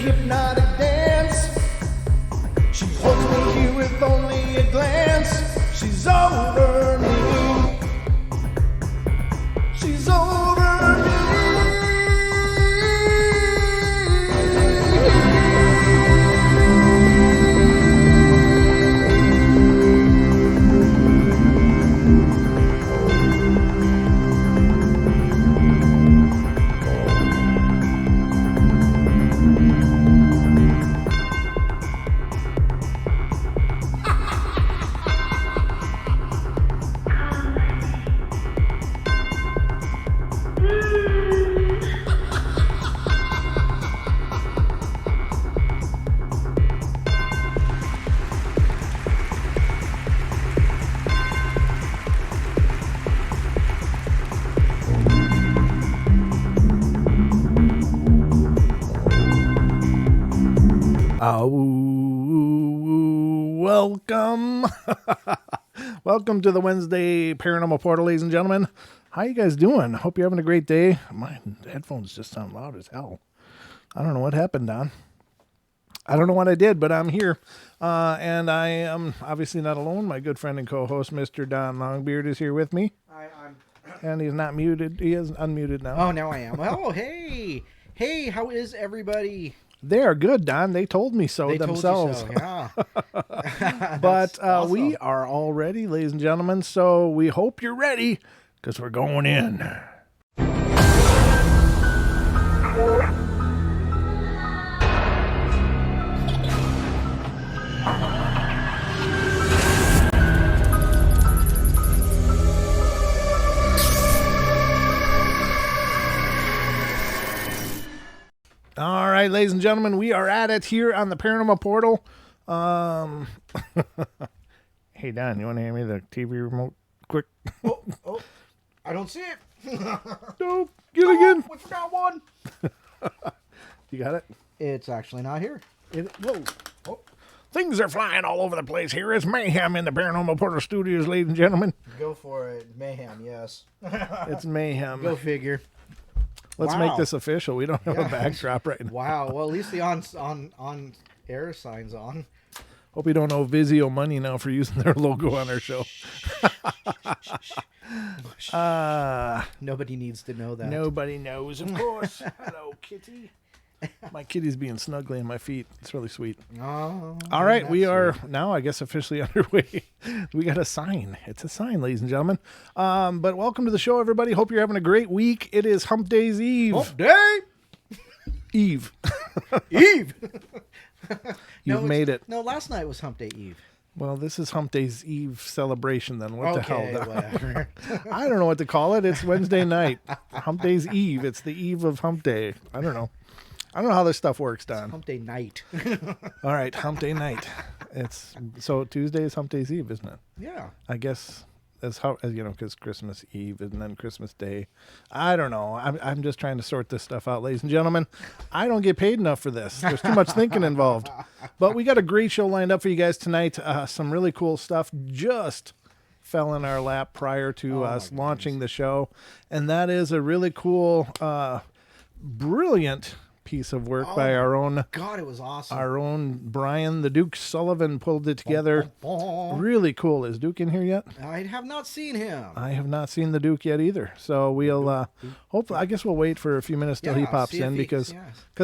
hypnotic dance. She holds me here with only a glance. She's over me. She's over me. Welcome. Welcome to the Wednesday Paranormal Portal, ladies and gentlemen. How you guys doing? Hope you're having a great day. My headphones just sound loud as hell. I don't know what happened, Don. I don't know what I did, but I'm here. And I am obviously not alone. My good friend and co-host, Mr. Don Longbeard, is here with me. And he's not muted. He is unmuted now. Oh, now I am. Oh, hey. Hey, how is everybody? They are good, Don. They told me so They themselves. Told you so. Yeah. But awesome. We are all ready, ladies and gentlemen. So we hope you're ready because we're going in. All right, ladies and gentlemen, we are at it here on the Paranormal Portal. Hey, Don, you want to hand me the TV remote quick? Oh, I don't see it. Nope, get it again. We forgot one. You got it? It's actually not here. Whoa. Oh. Things are flying all over the place here. It's mayhem in the Paranormal Portal studios, ladies and gentlemen. Go for it. Mayhem, yes. It's mayhem. Go figure. Let's Wow. make this official. We don't have a backdrop right now. Wow. Well, at least the on air sign's on. Hope you don't owe Vizio money now for using their logo on our show. Nobody needs to know that. Nobody knows, of course. Hello, kitty. My kitty's being snuggly in my feet. It's really sweet. Oh, all right, we are now, I guess, officially underway. We got a sign. It's a sign, ladies and gentlemen. But welcome to the show, everybody. Hope you're having a great week. It is Hump Day's Eve. Hump Day? Eve. Eve. You've made it. No, last night was Hump Day Eve. Well, this is Hump Day's Eve celebration then. What the hell? Whatever. I don't know what to call it. It's Wednesday night. Hump Day's Eve. It's the eve of Hump Day. I don't know. I don't know how this stuff works, Don. Hump Day night. All right, Hump Day night. So Tuesday is Hump Day's Eve, isn't it? Yeah. I guess that's how, because Christmas Eve and then Christmas Day. I don't know. I'm just trying to sort this stuff out, ladies and gentlemen. I don't get paid enough for this. There's too much thinking involved. But we got a great show lined up for you guys tonight. Some really cool stuff just fell in our lap prior to us launching the show. And that is a really cool, brilliant piece of work by our own God, it was awesome. Our own Brian the Duke Sullivan pulled it together. Really cool. Is Duke in here yet? I have not seen him. I have not seen the Duke yet either. So we'll hopefully, I guess we'll wait for a few minutes till he pops in because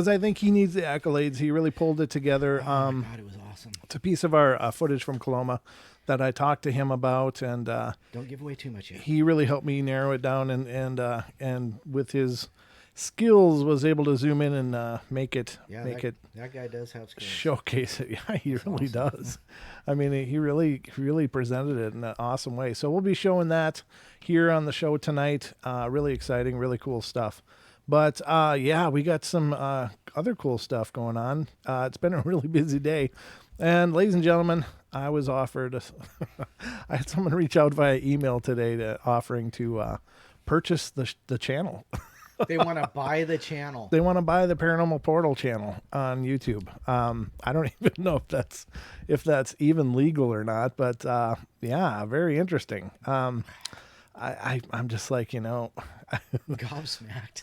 I think he needs the accolades. He really pulled it together. Oh my God, it was awesome. It's a piece of our footage from Coloma that I talked to him about, and don't give away too much yet. He really helped me narrow it down, and with his skills was able to zoom in and make it. That guy does have skills. Showcase it. Yeah, he really does. I mean, he really presented it in an awesome way. So we'll be showing that here on the show tonight. Really exciting, really cool stuff. But we got some other cool stuff going on. It's been a really busy day. And ladies and gentlemen, I was offered, I had someone reach out via email today offering to purchase the channel. They want to buy the channel. They want to buy the Paranormal Portal channel on YouTube. I don't even know if that's even legal or not, but very interesting. I'm just like, gobsmacked.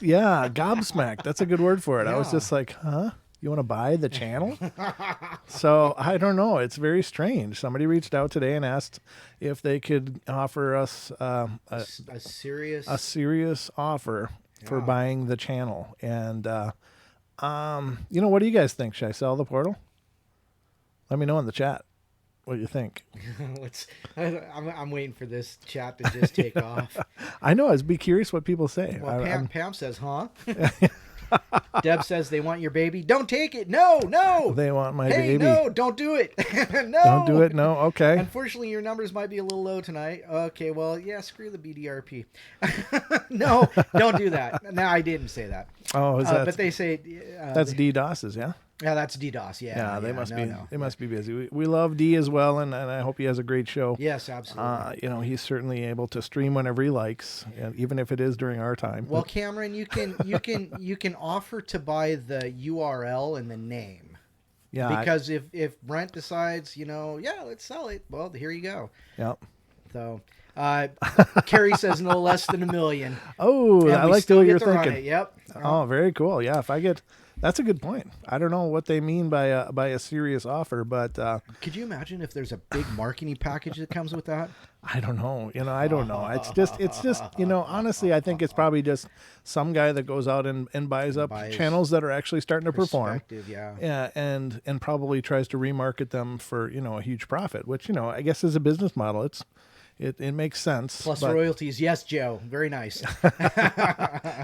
Yeah, gobsmacked. That's a good word for it. Yeah. I was just like, huh? You want to buy the channel? So I don't know. It's very strange. Somebody reached out today and asked if they could offer us A serious. a serious offer for Yeah. buying the channel. And what do you guys think? Should I sell the portal? Let me know in the chat what you think. I'm waiting for this chat to just take off. I know. I'd be curious what people say. Well, Pam says, huh? Deb says they want your baby. Don't take it. No. They want my Hey, baby. no, don't do it. No. Don't do it. No. Okay. Unfortunately, your numbers might be a little low tonight. Okay, well, yeah, screw the BDRP. No, don't do that. No, I didn't say that. Oh, is that? But they say That's DDoS's, yeah. yeah, that's DDoS. Yeah, They must be. no. They must be busy. We love D as well, and I hope he has a great show. Yes, absolutely. He's certainly able to stream whenever he likes, and even if it is during our time. Well, Cameron, you can offer to buy the URL and the name. Yeah. Because if Brent decides, let's sell it, well, here you go. Yep. So, Carrie says no less than $1 million. Oh, And I we like the still way get you're to run thinking. it. Yep. Oh, very cool. Yeah, if I get, that's a good point. I don't know what they mean by a serious offer, but Could you imagine if there's a big marketing package that comes with that? I don't know. I don't know. It's just, honestly, I think it's probably just some guy that goes out and buys up channels that are actually starting to perform. Yeah. Yeah, and probably tries to remarket them for, a huge profit, which, I guess is a business model. It makes sense. Plus but royalties. Yes, Joe. Very nice.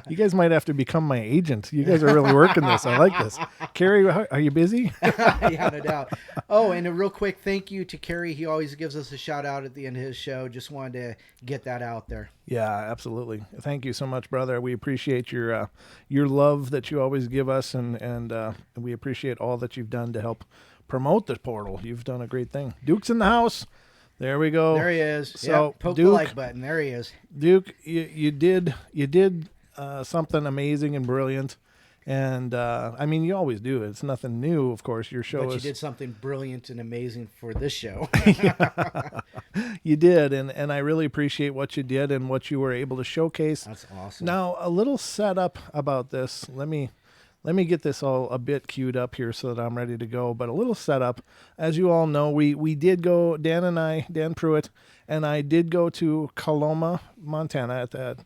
you guys might have to become my agent. You guys are really working this. I like this. Carrie, are you busy? Yeah, no doubt. Oh, and a real quick thank you to Kerry. He always gives us a shout out at the end of his show. Just wanted to get that out there. Yeah, absolutely. Thank you so much, brother. We appreciate your love that you always give us, and we appreciate all that you've done to help promote the portal. You've done a great thing. Duke's in the house. There we go. There he is. So yep, poke Duke, the like button. There he is. Duke, you did something amazing and brilliant, and you always do. It's nothing new, of course. Your show But you did something brilliant and amazing for this show. You did, and I really appreciate what you did and what you were able to showcase. That's awesome. Now, a little setup about this. Let me get this all a bit queued up here so that I'm ready to go. But a little setup. As you all know, we did go, Dan Pruitt, and I did go to Coloma, Montana at that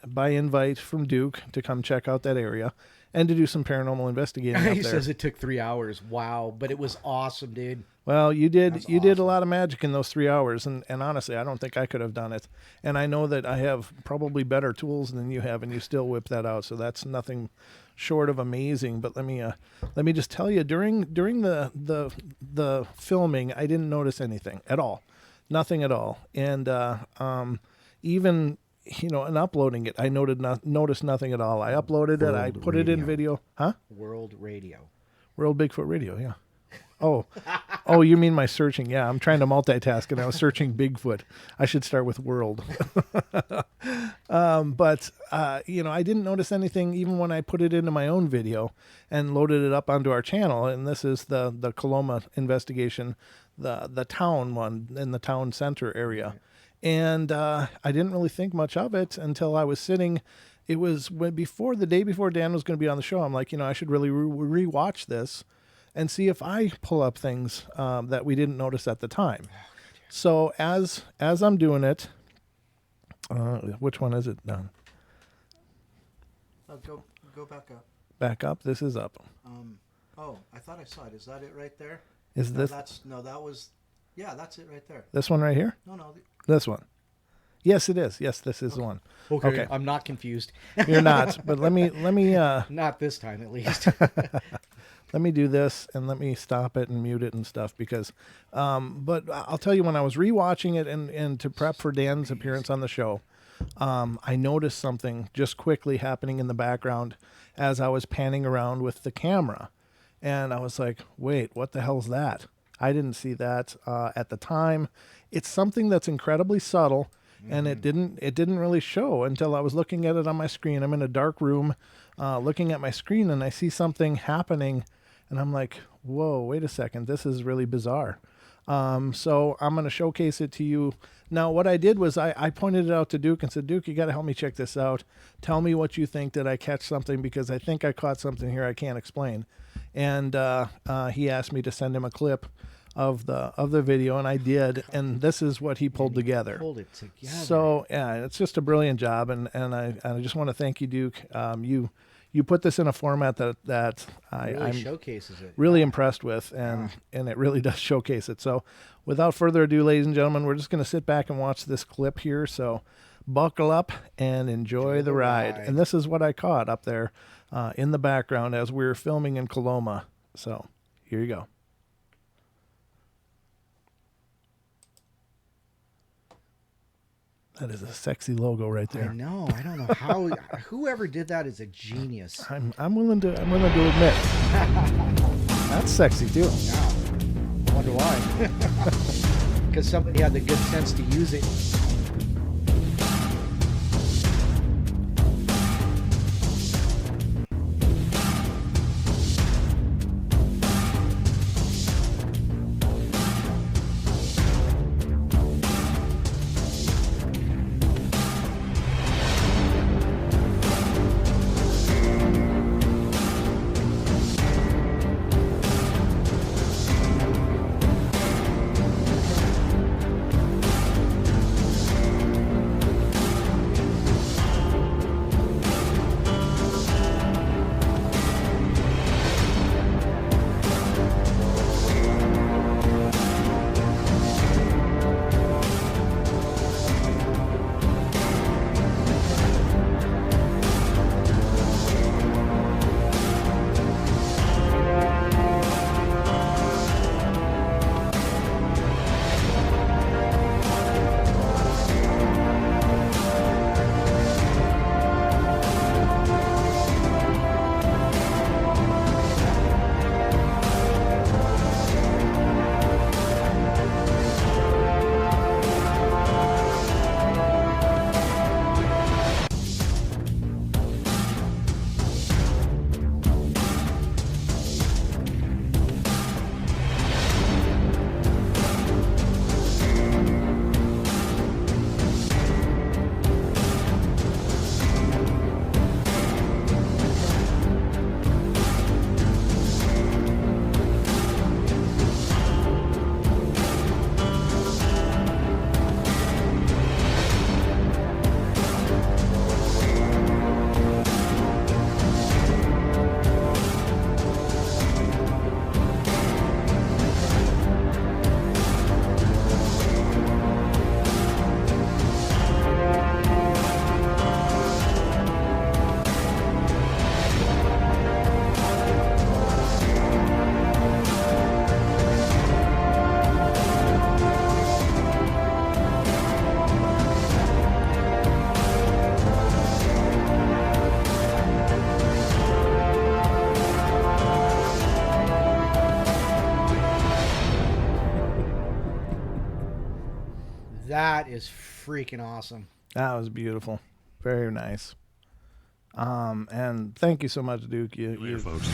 by invite from Duke to come check out that area and to do some paranormal investigating up He there. says it took 3 hours. Wow. But it was awesome, dude. Well, you did That's a lot of magic in those 3 hours, and honestly, I don't think I could have done it. And I know that I have probably better tools than you have, and you still whip that out. So that's nothing short of amazing. But let me just tell you, during the filming, I didn't notice anything at all, nothing at all. And even in uploading it, I noticed nothing at all. I uploaded it, I put it in video, huh? World Radio. World Bigfoot Radio, yeah. Oh, you mean my searching? Yeah, I'm trying to multitask, and I was searching Bigfoot. I should start with world. But I didn't notice anything even when I put it into my own video and loaded it up onto our channel. And this is the Coloma investigation, the town one in the town center area. And I didn't really think much of it until I was sitting. It was the day before Dan was going to be on the show. I'm like, I should really rewatch this and see if I pull up things that we didn't notice at the time. So as I'm doing it, which one is it done? Go back up. Back up. This is up. I thought I saw it. Is that it right there? Is this? That's it right there. This one right here? No. This one. Yes, it is. Yes, this is the one. Okay. I'm not confused. You're not. But let me. Not this time, at least. Let me do this and let me stop it and mute it and stuff because, but I'll tell you, when I was rewatching it and to prep for Dan's appearance on the show, I noticed something just quickly happening in the background as I was panning around with the camera. And I was like, wait, what the hell's that? I didn't see that at the time. It's something that's incredibly subtle, and it didn't really show until I was looking at it on my screen. I'm in a dark room looking at my screen, and I see something happening. And I'm like, whoa, wait a second. This is really bizarre. So I'm going to showcase it to you. Now, what I did was I pointed it out to Duke and said, Duke, you got to help me check this out. Tell me what you think. Did I catch something? Because I think I caught something here I can't explain. And he asked me to send him a clip of the video, and I did. And this is what he pulled together. Pulled it together. So yeah, it's just a brilliant job, and I just want to thank you, Duke. You put this in a format that I'm showcases it. really impressed with, and it really does showcase it. So without further ado, ladies and gentlemen, we're just going to sit back and watch this clip here. So buckle up and enjoy the ride. And this is what I caught up there in the background as we were filming in Coloma. So here you go. That is a sexy logo right there. I know. I don't know how. Whoever did that is a genius. I'm willing to admit that's sexy too. Yeah. I wonder why. Because somebody had the good sense to use it. That is freaking awesome. That was beautiful. Very nice. And thank you so much, Duke. You folks.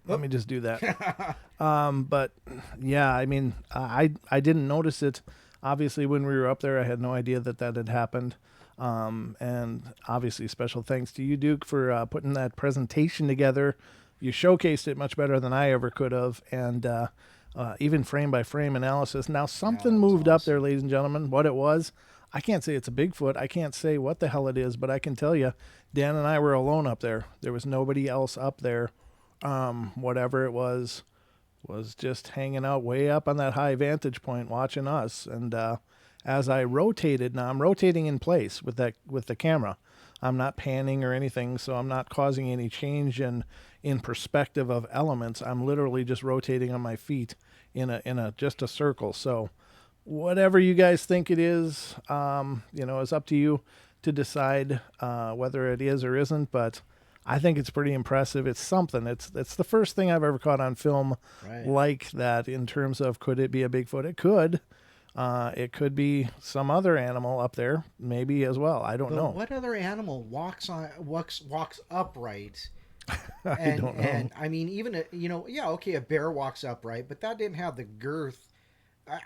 Let me just do that. But yeah, I mean, I didn't notice it. Obviously, when we were up there, I had no idea that had happened. And obviously, special thanks to you, Duke, for putting that presentation together. You showcased it much better than I ever could have, and even frame by frame analysis. Now, something moved up there, ladies and gentlemen. What it was, I can't say it's a Bigfoot. I can't say what the hell it is, but I can tell you, Dan and I were alone up there. There was nobody else up there. Whatever it was just hanging out way up on that high vantage point watching us. And as I rotated, now I'm rotating in place with the camera. I'm not panning or anything, so I'm not causing any change in perspective of elements. I'm literally just rotating on my feet in a just a circle. So whatever you guys think it is, it's up to you to decide whether it is or isn't, but I think it's pretty impressive. It's something. It's the first thing I've ever caught on film like that in terms of, could it be a Bigfoot? It could. It could be some other animal up there, maybe as well. I don't know. What other animal walks upright And don't know. and I mean, even yeah, okay, a bear walks upright, but that didn't have the girth.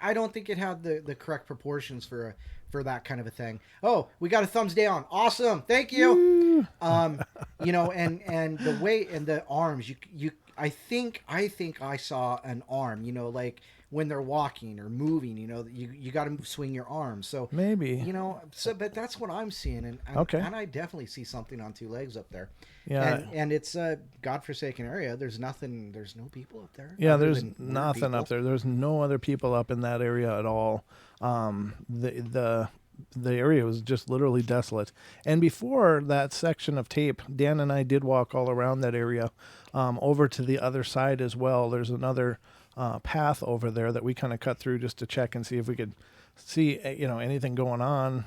I don't think it had the correct proportions for that kind of a thing. Oh, we got a thumbs down. Awesome, thank you. And the weight and the arms. I think I saw an arm. Like when they're walking or moving. You got to swing your arms. So Maybe. but that's what I'm seeing, and Okay. and I definitely see something on two legs up there. Yeah. And it's a godforsaken area. There's no people up there. Yeah, other there's than weird nothing people. up there. There's no other people up in that area at all. The area was just literally desolate. And before that section of tape, Dan and I did walk all around that area, over to the other side as well. There's another path over there that we kind of cut through just to check and see if we could see anything going on.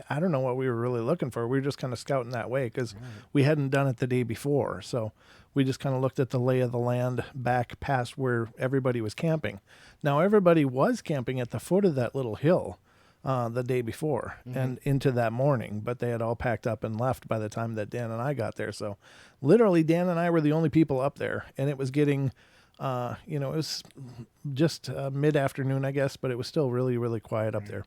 I don't know what we were really looking for. We were just kind of scouting that way because we hadn't done it the day before. So we just kind of looked at the lay of the land back past where everybody was camping. Now everybody was camping at the foot of that little hill the day before and into that morning, but they had all packed up and left by the time that Dan and I got there. So literally Dan and I were the only people up there, and it was getting it was just mid-afternoon, I guess, but it was still really, really quiet up there.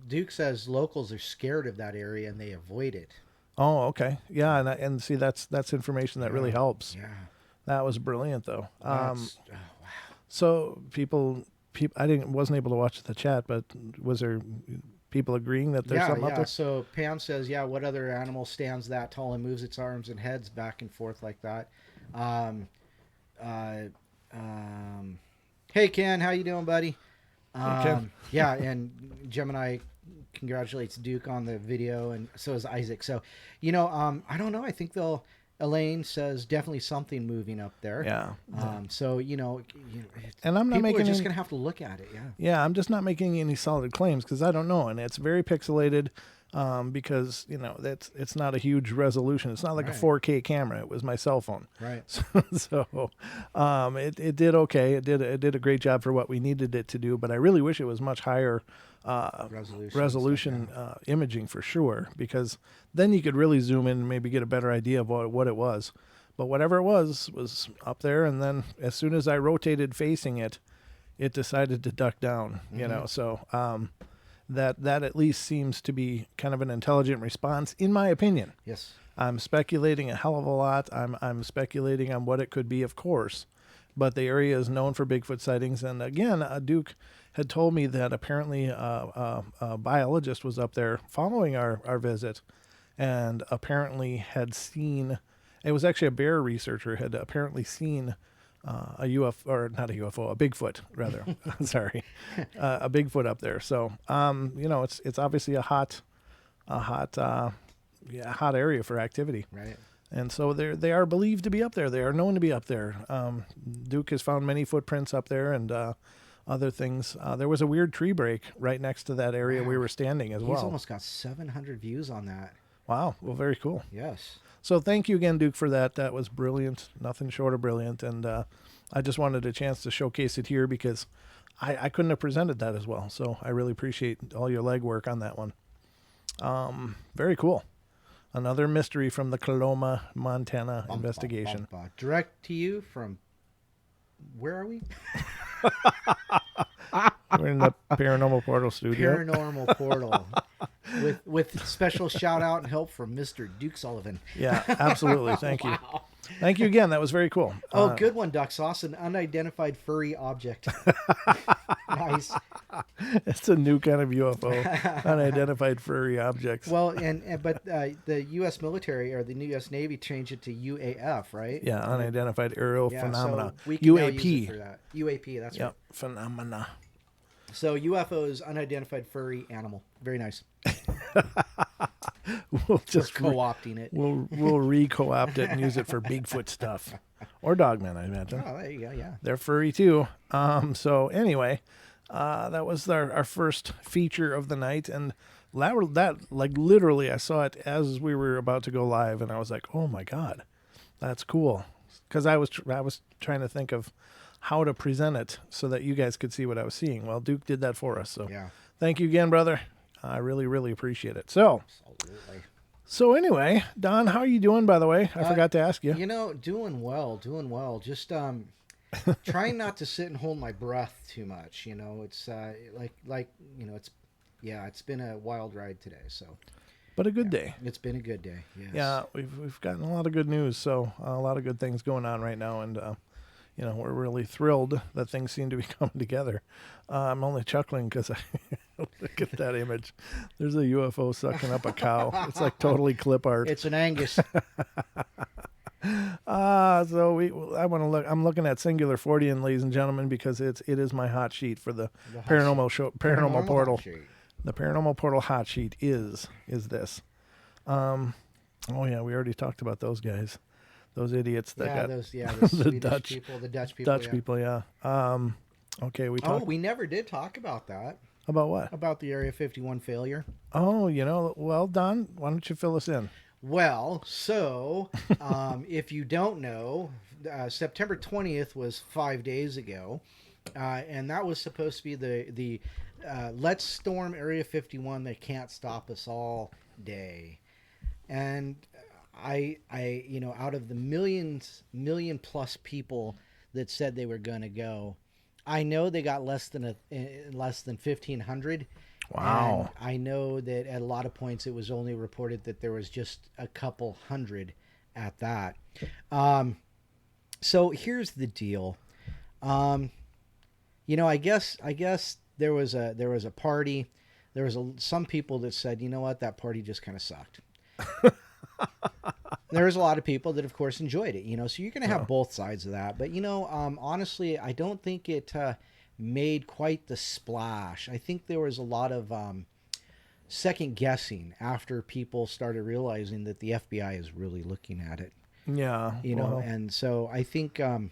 Duke says locals are scared of that area and they avoid it. Oh, okay. Yeah, and see, that's information that really helps. Yeah. That was brilliant, though. Wow. So people, wasn't able to watch the chat, but was there people agreeing that there's something up there? So Pam says, yeah, what other animal stands that tall and moves its arms and heads back and forth like that? Hey Ken, how you doing, buddy? Ken. Yeah, and Gemini congratulates Duke on the video, and so is Isaac. So, I don't know. I think Elaine says definitely something moving up there. Yeah. So And I'm not people making are just any- gonna have to look at it. Yeah. Yeah, I'm just not making any solid claims because I don't know, and it's very pixelated. Because it's not a huge resolution. It's not like a 4K camera. It was my cell phone. Right. So it did okay. It did a great job for what we needed it to do. But I really wish it was much higher resolution imaging for sure, because then you could really zoom in and maybe get a better idea of what it was. But whatever it was up there, and then as soon as I rotated facing it, it decided to duck down. So. That at least seems to be kind of an intelligent response, in my opinion. Yes. I'm speculating a hell of a lot. I'm speculating on what it could be, of course. But the area is known for Bigfoot sightings. And again, Duke had told me that apparently a biologist was up there following our visit and apparently had seen, it was actually a bear researcher, had apparently seen a UFO, or not a UFO, a Bigfoot rather. Sorry, a Bigfoot up there. So, it's obviously a hot area for activity. Right. And so they are believed to be up there. They are known to be up there. Duke has found many footprints up there and other things. There was a weird tree break right next to that area we were standing as well. He's almost got 700 views on that. Wow. Well, very cool. Yes. So thank you again, Duke, for that. That was brilliant. Nothing short of brilliant. And I just wanted a chance to showcase it here because I couldn't have presented that as well. So I really appreciate all your legwork on that one. Very cool. Another mystery from the Coloma, Montana investigation. Direct to you from, where are we? We're in the Paranormal Portal studio. Paranormal Portal. With special shout out and help from Mr. Duke Sullivan. Yeah, absolutely. Thank you. Wow. Thank you again. That was very cool. Oh, good one, Duck Sauce. An unidentified furry object. Nice. It's a new kind of UFO, unidentified furry objects. Well, but the U.S. military or the U.S. Navy changed it to UAF, right? Yeah, unidentified aerial phenomena. So we can now use UAP. it for that. UAP, that's right. Phenomena. So UFOs, unidentified furry animal. Very nice. We'll just co-opting it. We'll re-co-opt it and use it for Bigfoot stuff, or Dogmen, I imagine. Oh, there you go. Yeah. They're furry too. So anyway, that was our first feature of the night, and that like literally, I saw it as we were about to go live, and I was like, oh my god, that's cool, because I was trying to think of how to present it so that you guys could see what I was seeing. Well, Duke did that for us, so Yeah. thank you again, brother. I really, really appreciate it. So, Absolutely. So anyway, Don, how are you doing, by the way? I forgot to ask you. Doing well, doing well. Just trying not to sit and hold my breath too much. It's it's been a wild ride today. So, But a good day. it's been a good day. Yes. Yeah, we've gotten a lot of good news, so a lot of good things going on right now, and we're really thrilled that things seem to be coming together. I'm only chuckling because I look at that image. There's a UFO sucking up a cow. It's like totally clip art. It's an Angus. I'm looking at Singular 40, ladies and gentlemen, because it is my hot sheet for the paranormal portal. The paranormal portal hot sheet is this. Oh yeah, we already talked about those guys, those idiots that got the the Dutch people, yeah. Okay, we never did talk about that. About what? About the Area 51 failure. Oh, well, Don, why don't you fill us in? Well, so if you don't know, September 20th was 5 days ago, and that was supposed to be the Let's Storm Area 51, They Can't Stop Us All day. And I out of the million plus people that said they were going to go, I know they got less than 1,500. Wow. And I know that at a lot of points it was only reported that there was just a couple hundred at that. So here's the deal. I guess there was a party. There was some people that said, you know what, that party just kind of sucked. There was a lot of people that, of course, enjoyed it. So you're going to have both sides of that. But honestly, I don't think it made quite the splash. I think there was a lot of second guessing after people started realizing that the FBI is really looking at it. Yeah. And so I think, the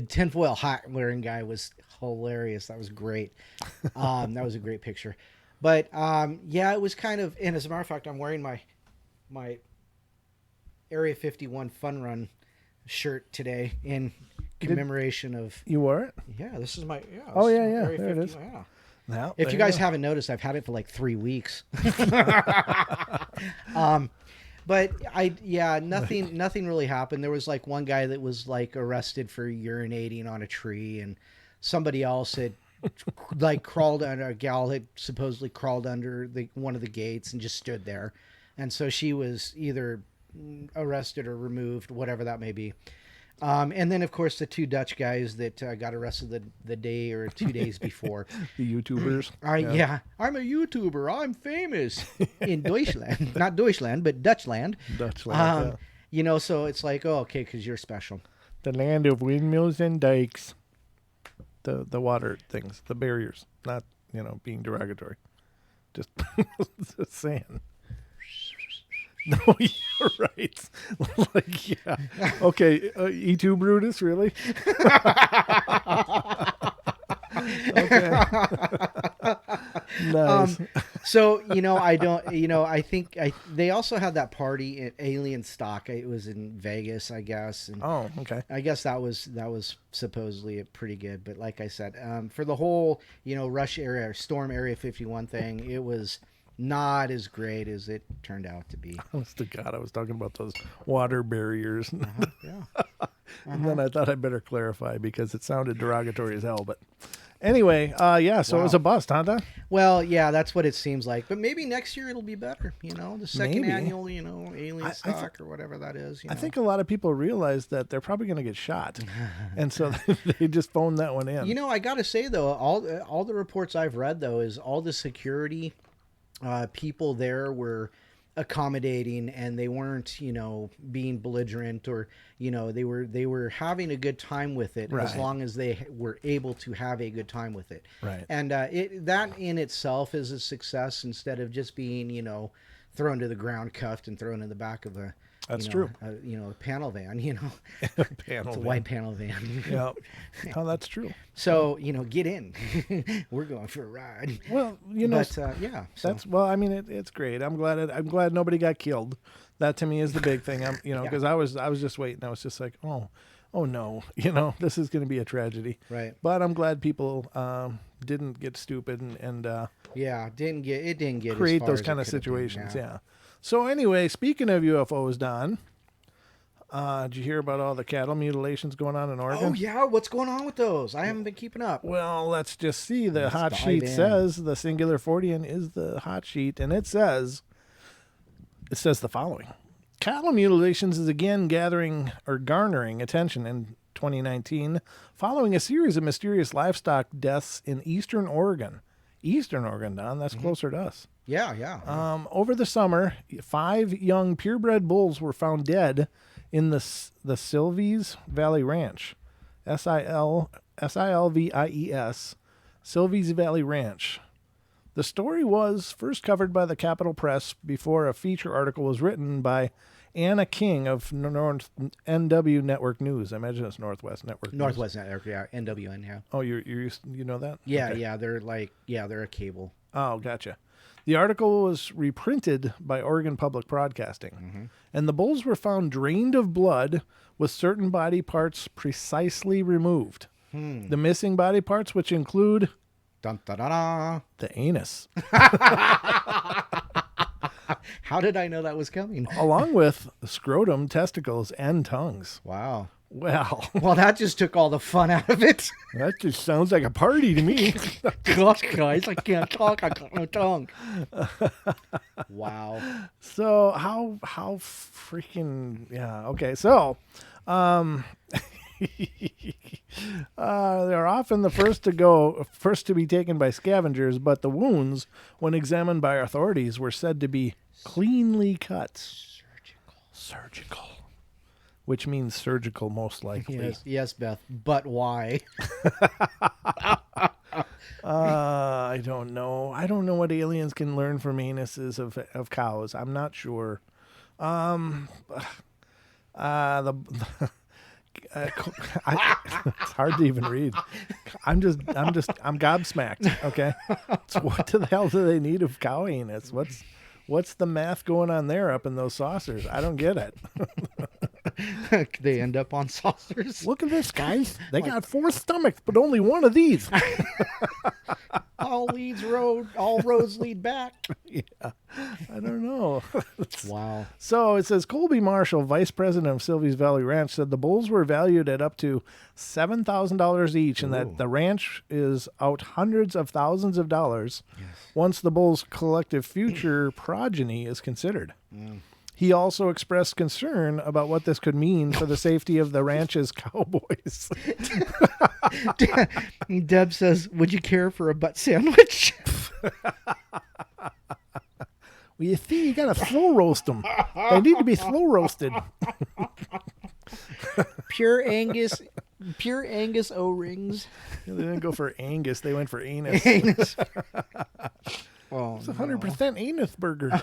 tinfoil hat wearing guy was hilarious. That was great. That was a great picture. But it was kind of, and as a matter of fact, I'm wearing my Area 51 Fun Run shirt today in commemoration of. You wore it? Yeah, this is my. Yeah. Oh yeah. Area There 50, it is. Yeah. Now, if you guys haven't noticed, I've had it for like 3 weeks. But nothing really happened. There was like one guy that was like arrested for urinating on a tree, and somebody else had crawled under, a gal had supposedly crawled under one of the gates and just stood there, and so she was either arrested or removed, whatever that may be. And then, of course, the two Dutch guys that got arrested the day or 2 days before. The YouTubers. Yeah. I'm a YouTuber. I'm famous in Deutschland. Not Deutschland, but Dutchland. Dutchland, so it's like, oh, okay, because you're special. The land of windmills and dikes. The water things, the barriers. Not, being derogatory. Just saying. No, you're right. Yeah. Okay, E2 Brutus, really? Okay. Nice. So, I think they also had that party at Alien Stock. It was in Vegas, I guess. And okay. I guess that was supposedly pretty good. But like I said, for the whole, Rush area or Storm Area 51 thing, it was not as great as it turned out to be. Honest to God, I was talking about those water barriers. And then I thought I'd better clarify because it sounded derogatory as hell. But anyway, so it was a bust, huh, Don? Well, yeah, that's what it seems like. But maybe next year it'll be better. The second annual, Alien Stock or whatever that is. I think a lot of people realize that they're probably going to get shot. And so they just phoned that one in. I got to say, though, all the reports I've read, though, is all the security people there were accommodating, and they weren't, being belligerent, or, they were having a good time with it, as long as they were able to have a good time with it. Right. And that in itself is a success, instead of just being, thrown to the ground, cuffed, and thrown in the back of a. That's true. A panel van, It's a white panel van. Yeah. Oh, that's true. So, get in. We're going for a ride. Well, yeah. So. That's, well, I mean, it's great. I'm glad nobody got killed. That to me is the big thing. Because I was just waiting. I was just like, oh no, this is going to be a tragedy. Right. But I'm glad people didn't get stupid and didn't get create as far those as kind it of could have been, situations. Yeah. So anyway, speaking of UFOs, Don, did you hear about all the cattle mutilations going on in Oregon? Oh yeah, what's going on with those? I haven't been keeping up. Well, let's just see. The Let's hot dive sheet in. says the singular Fortean is the hot sheet, and it says the following: cattle mutilations is again garnering attention in 2019, following a series of mysterious livestock deaths in eastern Oregon. Eastern Oregon, Don, that's closer to us. Yeah. Over the summer, 5 young purebred bulls were found dead in the Silvies Valley Ranch, Silvies, Silvies Valley Ranch. The story was first covered by the Capital Press before a feature article was written by Anna King of NW Network News. I imagine it's Northwest Network News. Northwest Network, yeah, NWN, yeah. Oh, you know that? Yeah, Okay. yeah, they're a cable. Oh, gotcha. The article was reprinted by Oregon Public Broadcasting, and the bulls were found drained of blood with certain body parts precisely removed. The missing body parts, which include Dun, da, da, da. the anus, How did I know that was coming? along with scrotum, testicles, and tongues. Wow. Well, Well, that just took all the fun out of it. that just sounds like a party to me. Gosh, guys, I can't talk. I got no tongue. Wow. So how freaking yeah, okay. So they're often the first to be taken by scavengers, but the wounds, when examined by authorities, were said to be cleanly cut. Surgical. Which means surgical, most likely. Yes, Beth. But why? I don't know. I don't know what aliens can learn from anuses of cows. I'm not sure. It's hard to even read. I'm gobsmacked. Okay, so what the hell do they need of cow anus? What's the math going on there up in those saucers? I don't get it. They end up on saucers. Look at this, guys. They got 4 stomachs, but only one of these. All roads lead back. Yeah, I don't know. Wow. So it says Colby Marshall, vice president of Silvies Valley Ranch, said the bulls were valued at up to $7,000 each, and that the ranch is out hundreds of thousands of dollars once the bulls' collective future progeny is considered. He also expressed concern about what this could mean for the safety of the ranch's cowboys. Deb says, "Would you care for a butt sandwich?" Well, you see, you got to slow roast them. They need to be slow roasted. Pure Angus O-rings. They didn't go for Angus. They went for anus. Anus. Oh, It's 100% anus burger.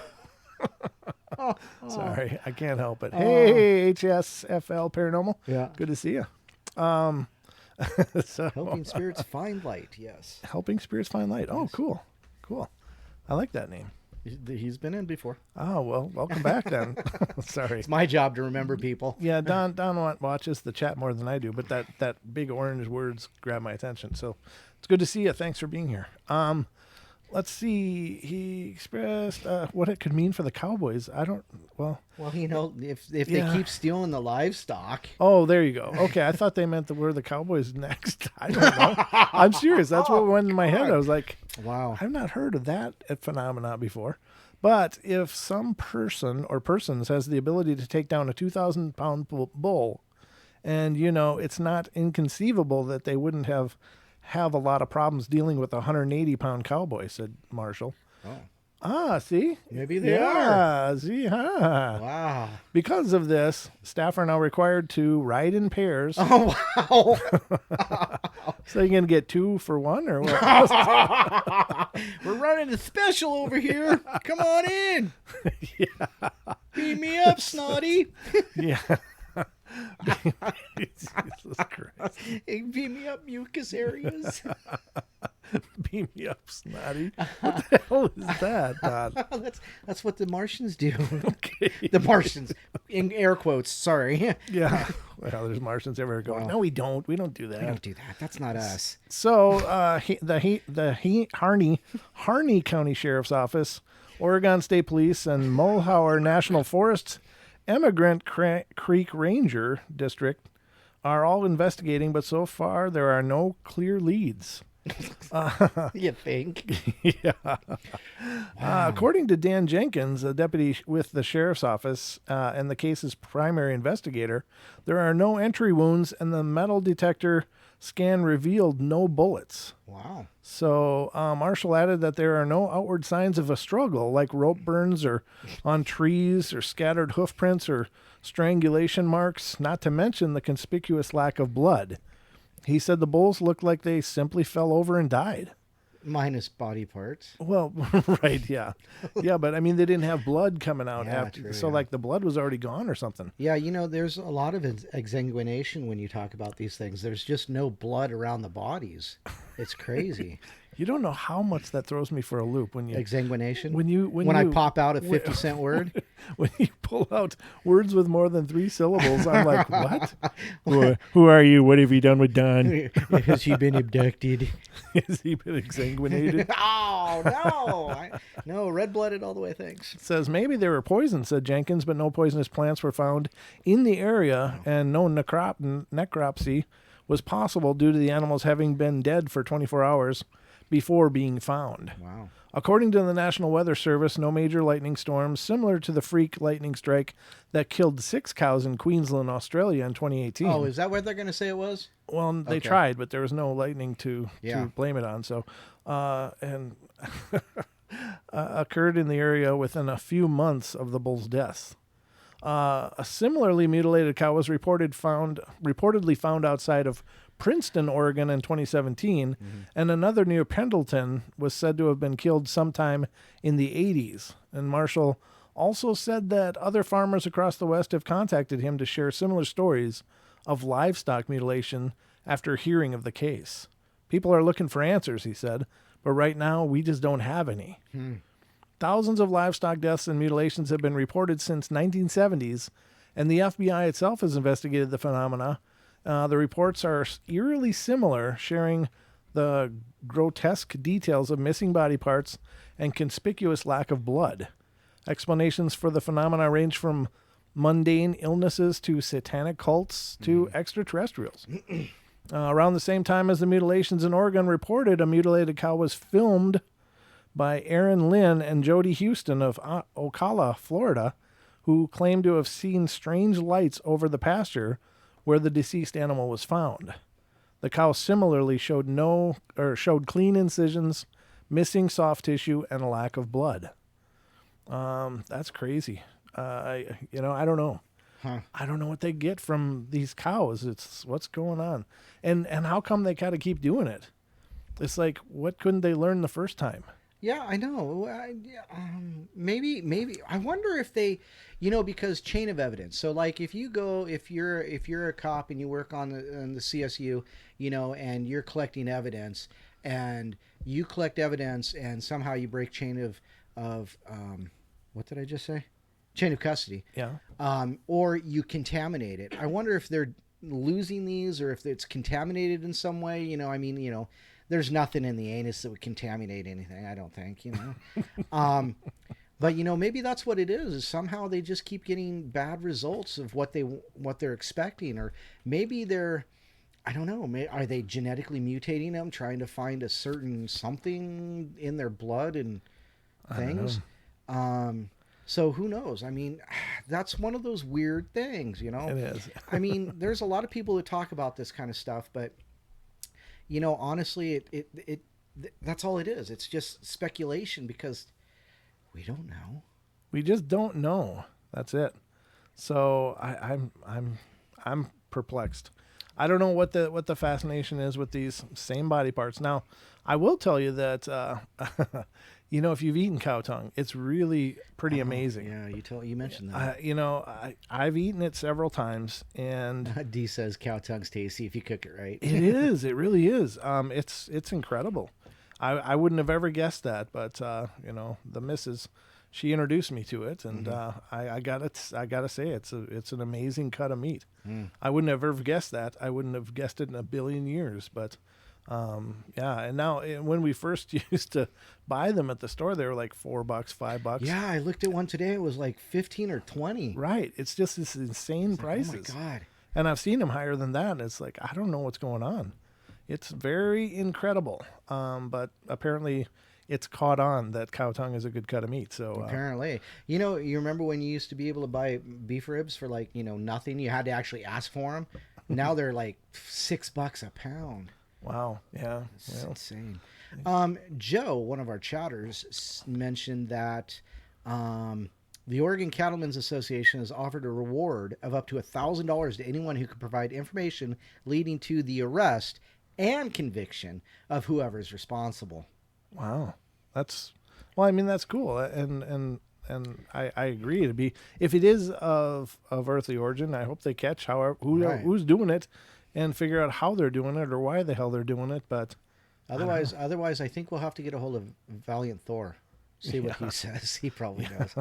Sorry, I can't help it. Hey, HSFL Paranormal. Yeah. Good to see you. So, Helping spirits find light. Yes. Helping Spirits Find Light. Oh, cool. I like that name. He's been in before. Oh, well, welcome back then. Sorry. It's my job to remember people. Yeah, Don watches the chat more than I do, but that big orange words grab my attention. So it's good to see you. Thanks for being here. Let's see. He expressed what it could mean for the Cowboys. Well, you know, if they Yeah. keep stealing the livestock. Oh, there you go. Okay, I thought they meant that we're the Cowboys next. I don't know. I'm serious. That's what went in my head. I was like, Wow. I've not heard of that phenomena before. But if some person or persons has the ability to take down a 2,000-pound bull, and, you know, it's not inconceivable that they wouldn't have a lot of problems dealing with a 180-pound cowboy, said Marshall. Oh. See? Maybe they are. See, Wow. Because of this, staff are now required to ride in pairs. Oh, wow. So you're going to get 2 for 1 or what? We're running a special over here. Come on in. Yeah. Beam me up, Snotty. Yeah. Jesus Christ. Beam me up, mucus areas. Beam me up, Snotty. What the hell is that, Todd? That's what the Martians do. Okay. The Martians, in air quotes. Sorry. Yeah. Well, there's Martians everywhere going, no, we don't. We don't do that. We don't do that. That's not us. So the Harney County Sheriff's Office Oregon State Police and Mulhauer National Forest Emigrant Creek Ranger District are all investigating, but so far there are no clear leads. You think? Yeah. According to Dan Jenkins, a deputy with the sheriff's office and the case's primary investigator, there are no entry wounds, and the metal detector scan revealed no bullets. Wow. So Marshall added that there are no outward signs of a struggle, like rope burns or on trees or scattered hoof prints or strangulation marks, not to mention the conspicuous lack of blood. He said the bulls looked like they simply fell over and died. Minus body parts. Well, right, yeah. Yeah, but I mean, they didn't have blood coming out after. True, so, like, the blood was already gone or something. Yeah, there's a lot of exsanguination when you talk about these things. There's just no blood around the bodies. It's crazy. You don't know how much that throws me for a loop when you exsanguination. When I pop out a 50-cent word. When you pull out words with more than 3 syllables, I'm like, what? Who are you? What have you done with Don? Has he been abducted? Has he been exsanguinated? Oh no! No, red-blooded all the way. Thanks. It says maybe they were poisoned, said Jenkins, but no poisonous plants were found in the area, and no necropsy was possible due to the animals having been dead for 24 hours before being found. Wow. According to the National Weather Service, no major lightning storms similar to the freak lightning strike that killed 6 cows in Queensland, Australia in 2018. Oh, is that what they're going to say it was? Well, they tried, but there was no lightning to blame it on. So, and occurred in the area within a few months of the bull's death. A similarly mutilated cow was reportedly found outside of Princeton, Oregon in 2017, and another near Pendleton was said to have been killed sometime in the 80s. And Marshall also said that other farmers across the West have contacted him to share similar stories of livestock mutilation after hearing of the case. People are looking for answers, he said, but right now we just don't have any. Thousands of livestock deaths and mutilations have been reported since 1970s, and the FBI itself has investigated the phenomena. The reports are eerily similar, sharing the grotesque details of missing body parts and conspicuous lack of blood. Explanations for the phenomena range from mundane illnesses to satanic cults to extraterrestrials. Around the same time as the mutilations in Oregon reported, a mutilated cow was filmed by Aaron Lynn and Jody Houston of Ocala, Florida, who claimed to have seen strange lights over the pasture where the deceased animal was found. The cow similarly showed clean incisions, missing soft tissue, and a lack of blood. That's crazy. I don't know. I don't know what they get from these cows. It's what's going on, and how come they gotta keep doing it? It's like, what couldn't they learn the first time? Yeah, I know. Maybe. I wonder if they, because chain of evidence. So, like, if you're a cop and you work on the CSU, and you're collecting evidence, and you collect evidence, and somehow you break chain of what did I just say? Chain of custody. Yeah. Or you contaminate it. I wonder if they're losing these, or if it's contaminated in some way. There's nothing in the anus that would contaminate anything, I don't think, But, maybe that's what it is somehow they just keep getting bad results of what they're expecting. Or maybe I don't know, are they genetically mutating them, trying to find a certain something in their blood and things? So who knows? I mean, that's one of those weird things, It is. I mean, there's a lot of people that talk about this kind of stuff, but honestly, it that's all it is. It's just speculation because we don't know. We just don't know. That's it. So I'm perplexed. I don't know what the fascination is with these same body parts. Now, I will tell you that if you've eaten cow tongue, it's really pretty amazing. Yeah, you mentioned that. I've eaten it several times, and D says cow tongue's tasty if you cook it right. It is. It really is. It's incredible. I wouldn't have ever guessed that, but the missus, she introduced me to it, and I gotta say it's an amazing cut of meat. I wouldn't have ever guessed that. I wouldn't have guessed it in a billion years, but Yeah, and now when we first used to buy them at the store, they were like $4, $5. Yeah, I looked at one today. It was like 15 or 20. Right. It's just this insane It's like, oh prices. my God. And I've seen them higher than that. And it's like, I don't know what's going on. It's very incredible. But apparently it's caught on that cow tongue is a good cut of meat. So Apparently, you remember when you used to be able to buy beef ribs for like, nothing? You had to actually ask for them. Now they're like $6 a pound. wow. Yeah. It's Well, insane. Joe, one of our chatters, mentioned that the Oregon Cattlemen's Association has offered a reward of up to $1,000 to anyone who can provide information leading to the arrest and conviction of whoever's responsible. wow. That's that's cool. And I agree to be, if it is of earthly origin, I hope they catch Right. who's doing it and figure out how they're doing it or why the hell they're doing it. But Otherwise, I think we'll have to get a hold of Valiant Thor. See what he says. He probably knows.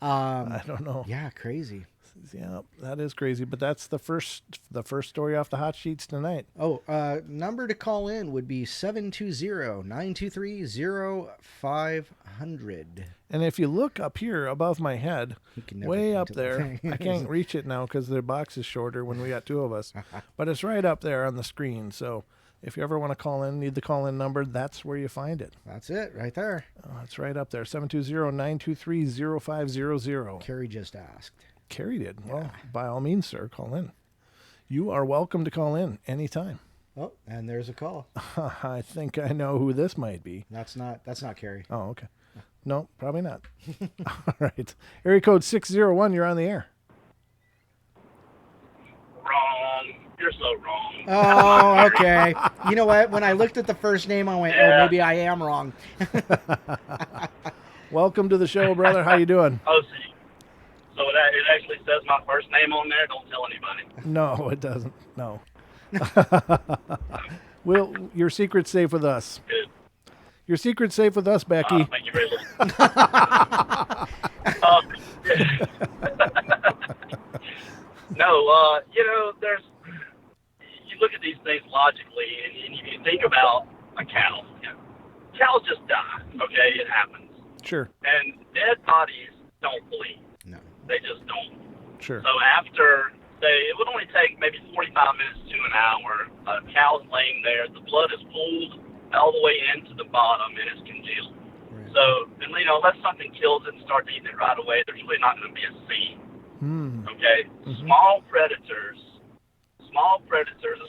I don't know. Yeah, crazy. Yeah, that is crazy. But that's the first story off the hot sheets tonight. Oh, number to call in would be 720-923-0500. And if you look up here above my head, You can never way get up to the there, thing. I can't reach it now because the box is shorter when we got two of us. But it's right up there on the screen. So if you ever want to call in, need the call-in number, that's where you find it. That's it, right there. It's right up there, 720-923-0500. Carrie just asked. Carrie did. Well, by all means, sir, call in. You are welcome to call in anytime. Oh, and there's a call. I think I know who this might be. That's not Carrie. Oh, okay. No, probably not. All right. Area code 601, you're on the air. Wrong. You're so wrong. Oh, okay. You know what? When I looked at the first name, I went, Yeah. "Oh, maybe I am wrong." Welcome to the show, brother. How you doing? Oh, see. So it actually says my first name on there. Don't tell anybody. No, it doesn't. No. Your secret's safe with us. Good. Your secret's safe with us, Becky. Thank you very much. No, you look at these things logically, and you think about a cow. Cows just die. Okay, it happens. Sure. And dead bodies don't bleed. No. They just don't. Sure. So after, it would only take maybe 45 minutes to an hour. A cow's laying there. The blood is pulled all the way into the bottom and it's congealed. Right. So, and, unless something kills it and starts eating it right away, there's really not going to be a scene. Okay? Mm-hmm. Small predators,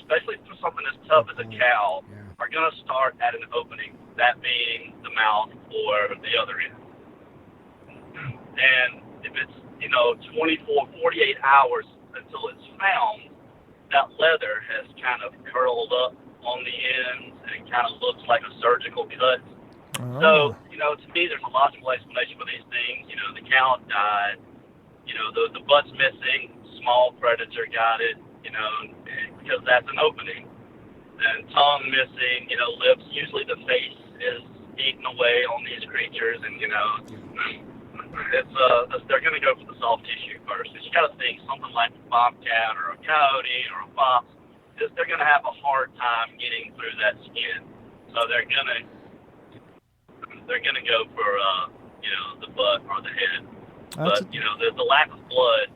especially for something as tough as a cow, are going to start at an opening, that being the mouth or the other end. And if it's, 24, 48 hours until it's found, that leather has kind of curled up on the ends and it kind of looks like a surgical cut. Oh. So, to me, there's a logical explanation for these things. The cow died, the butt's missing, small predator got it, because that's an opening. And tongue missing, lips, usually the face is eaten away on these creatures, and, they're going to go for the soft tissue first. You got to think something like a bobcat or a coyote or a fox, they're going to have a hard time getting through that skin. So they're going to go for the butt or the head. But the lack of blood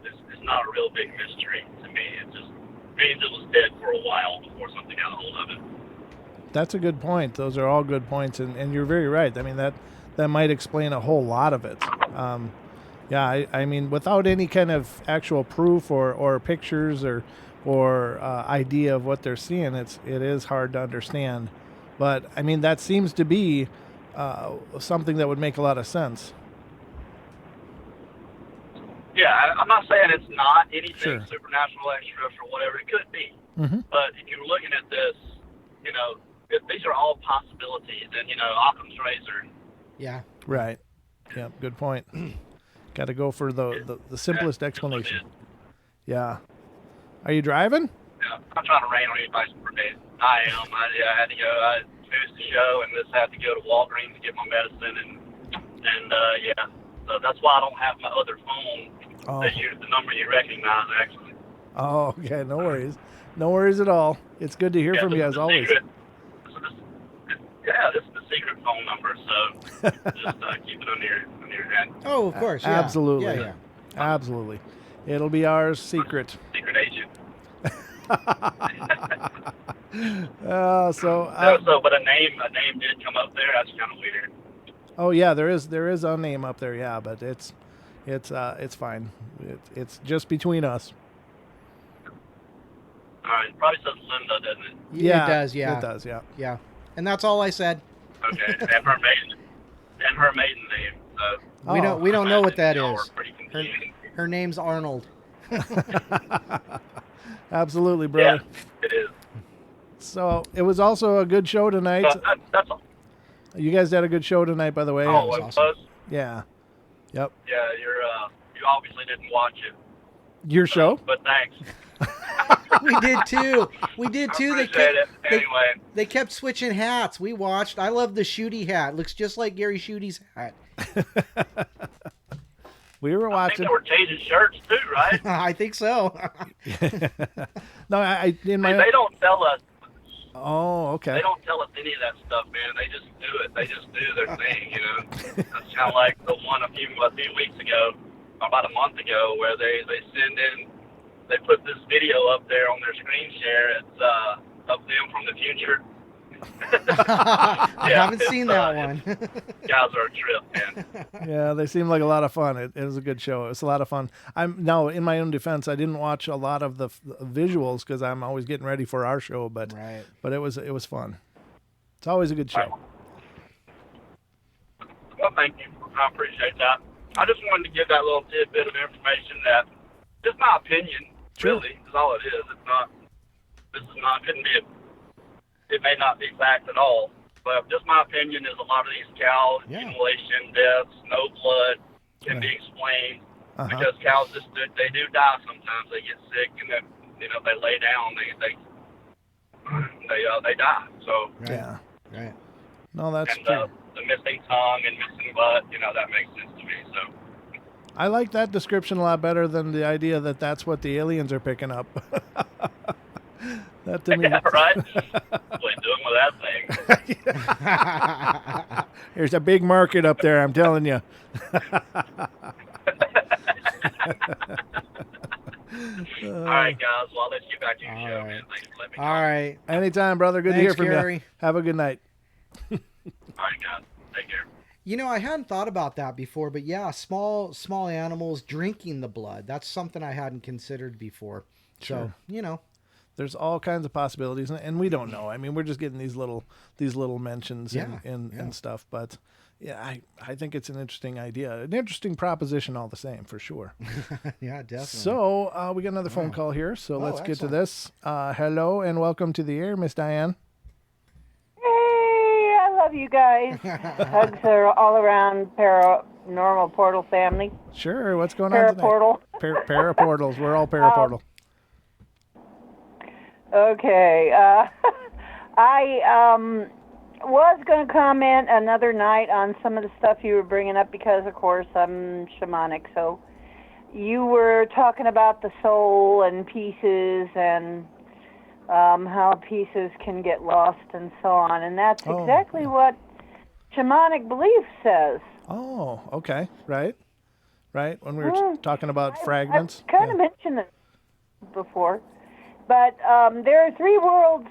is not a real big mystery to me. It just means it was dead for a while before something got a hold of it. That's a good point. Those are all good points, and you're very right. I mean, that might explain a whole lot of it. I mean, without any kind of actual proof or pictures or idea of what they're seeing, it is hard to understand. But I mean, that seems to be something that would make a lot of sense. Yeah, I'm not saying it's not anything Sure. supernatural, extraterrestrial, whatever. It could be. Mm-hmm. But if you're looking at this, these are all possibilities. And, Occam's razor. Yeah. Right. Yeah. Good point. Got to go for the simplest explanation. Yeah. Are you driving? Yeah, I'm trying to rain on anybody's parade. I am. I had to go. I finished the show and just had to go to Walgreens to get my medicine. And so that's why I don't have my other phone. Oh. The number you recognize, actually. Oh, okay. No worries. No worries at all. It's good to hear from this you is as the always. secret. This is the secret phone number, so just keep it under your head. Oh, of course. Yeah. Absolutely. Yeah. Absolutely. It'll be our secret. Secret agent. But a name did come up there. That's kind of weird. Oh yeah, there is a name up there. Yeah, but it's fine. It's just between us. All right, it probably says Linda, doesn't it? Yeah, it does. Yeah, it does. Yeah. Yeah, and that's all I said. Okay, and her maiden name. So We don't know what that y'all is. were pretty confused. Her name's Arnold. Absolutely, brother. Yeah, it is. So it was also a good show tonight. That's all. You guys had a good show tonight, by the way. Oh, it was? Yeah. Yep. Yeah, you obviously didn't watch it. Your show? But thanks. We did too. Anyway. They kept switching hats. We watched. I love the Shooty hat. Looks just like Gary Shooty's hat. We were I think watching. they were changing shirts too, right? I think so. No, They don't tell us. Oh, okay. They don't tell us any of that stuff, man. They just do it. They just do their thing, you know. That's kind of like the one a few weeks ago, about a month ago, where they send in, they put this video up there on their screen share. It's of them from the future. I haven't seen that one. Guys are a trip, man. Yeah, they seemed like a lot of fun. It was a good show. It was a lot of fun. Now, in my own defense, I didn't watch a lot of the visuals because I'm always getting ready for our show. But it was fun. It's always a good show. Well, thank you. I appreciate that. I just wanted to give that little tidbit of information that just my opinion, really, is all it is. It's not. This is not. It may not be fact at all, but just my opinion is a lot of these cow mutilation deaths, no blood, can be explained because cows they do die sometimes. They get sick and then they lay down. They die. So right. No, that's and, true. The missing tongue and missing butt, that makes sense to me. So I like that description a lot better than the idea that that's what the aliens are picking up. That to me. Yeah, right. What are you doing with that thing? There's a big market up there, I'm telling you. All right, guys. Well, I'll let you get back to your show, man. Thanks for letting me know. All right. Anytime, brother. Good to hear from Gary. you. Have a good night. All right, guys. Take care. I hadn't thought about that before, but yeah, small animals drinking the blood. That's something I hadn't considered before. Sure. So, there's all kinds of possibilities, and we don't know. I mean, we're just getting these little mentions and stuff. But yeah, I think it's an interesting idea, an interesting proposition, all the same, for sure. Yeah, definitely. So we got another phone call here. So let's get to excellent. this. Hello and welcome to the air, Miss Diane. Hey, I love you guys. Hugs are all around Paranormal Portal family. Sure. What's going on tonight? Paraportal. Paraportals. We're all paraportal. Okay. I was going to comment another night on some of the stuff you were bringing up because, of course, I'm shamanic. So you were talking about the soul and pieces and how pieces can get lost and so on. And that's exactly what shamanic belief says. Oh, okay. Right. When we were talking about fragments. I've kind of mentioned it before. But there are three worlds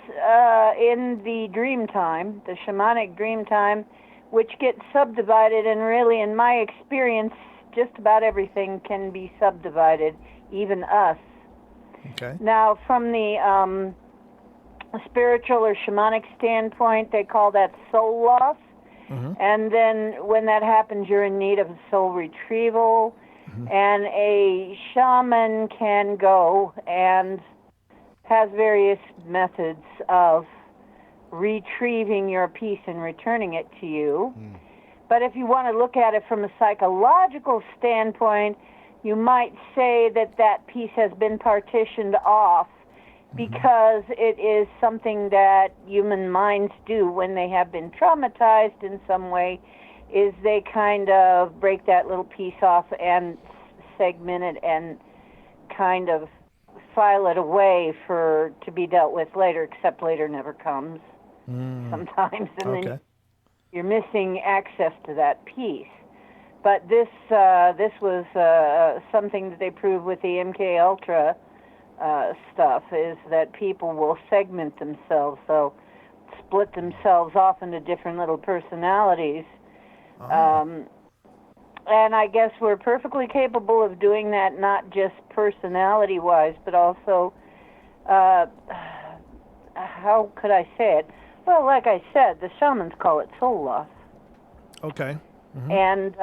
in the dream time, the shamanic dream time, which get subdivided. And really, in my experience, just about everything can be subdivided, even us. Okay. Now, from the spiritual or shamanic standpoint, they call that soul loss. Mm-hmm. And then when that happens, you're in need of soul retrieval. Mm-hmm. And a shaman can go and has various methods of retrieving your piece and returning it to you. Mm. But if you want to look at it from a psychological standpoint, you might say that that piece has been partitioned off because it is something that human minds do when they have been traumatized in some way, is they kind of break that little piece off and segment it and kind of file it away to be dealt with later, except later never comes sometimes, and Okay. then you're missing access to that piece. But this was something that they proved with the MK Ultra stuff, is that people will segment themselves, so split themselves off into different little personalities. And I guess we're perfectly capable of doing that, not just personality-wise, but also, how could I say it? Well, like I said, the shamans call it soul loss. Okay. Mm-hmm. And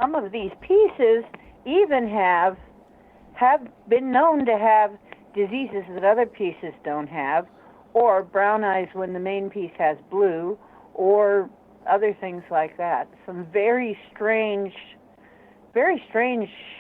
some of these pieces even have been known to have diseases that other pieces don't have, or brown eyes when the main piece has blue, or other things like that. Some very strange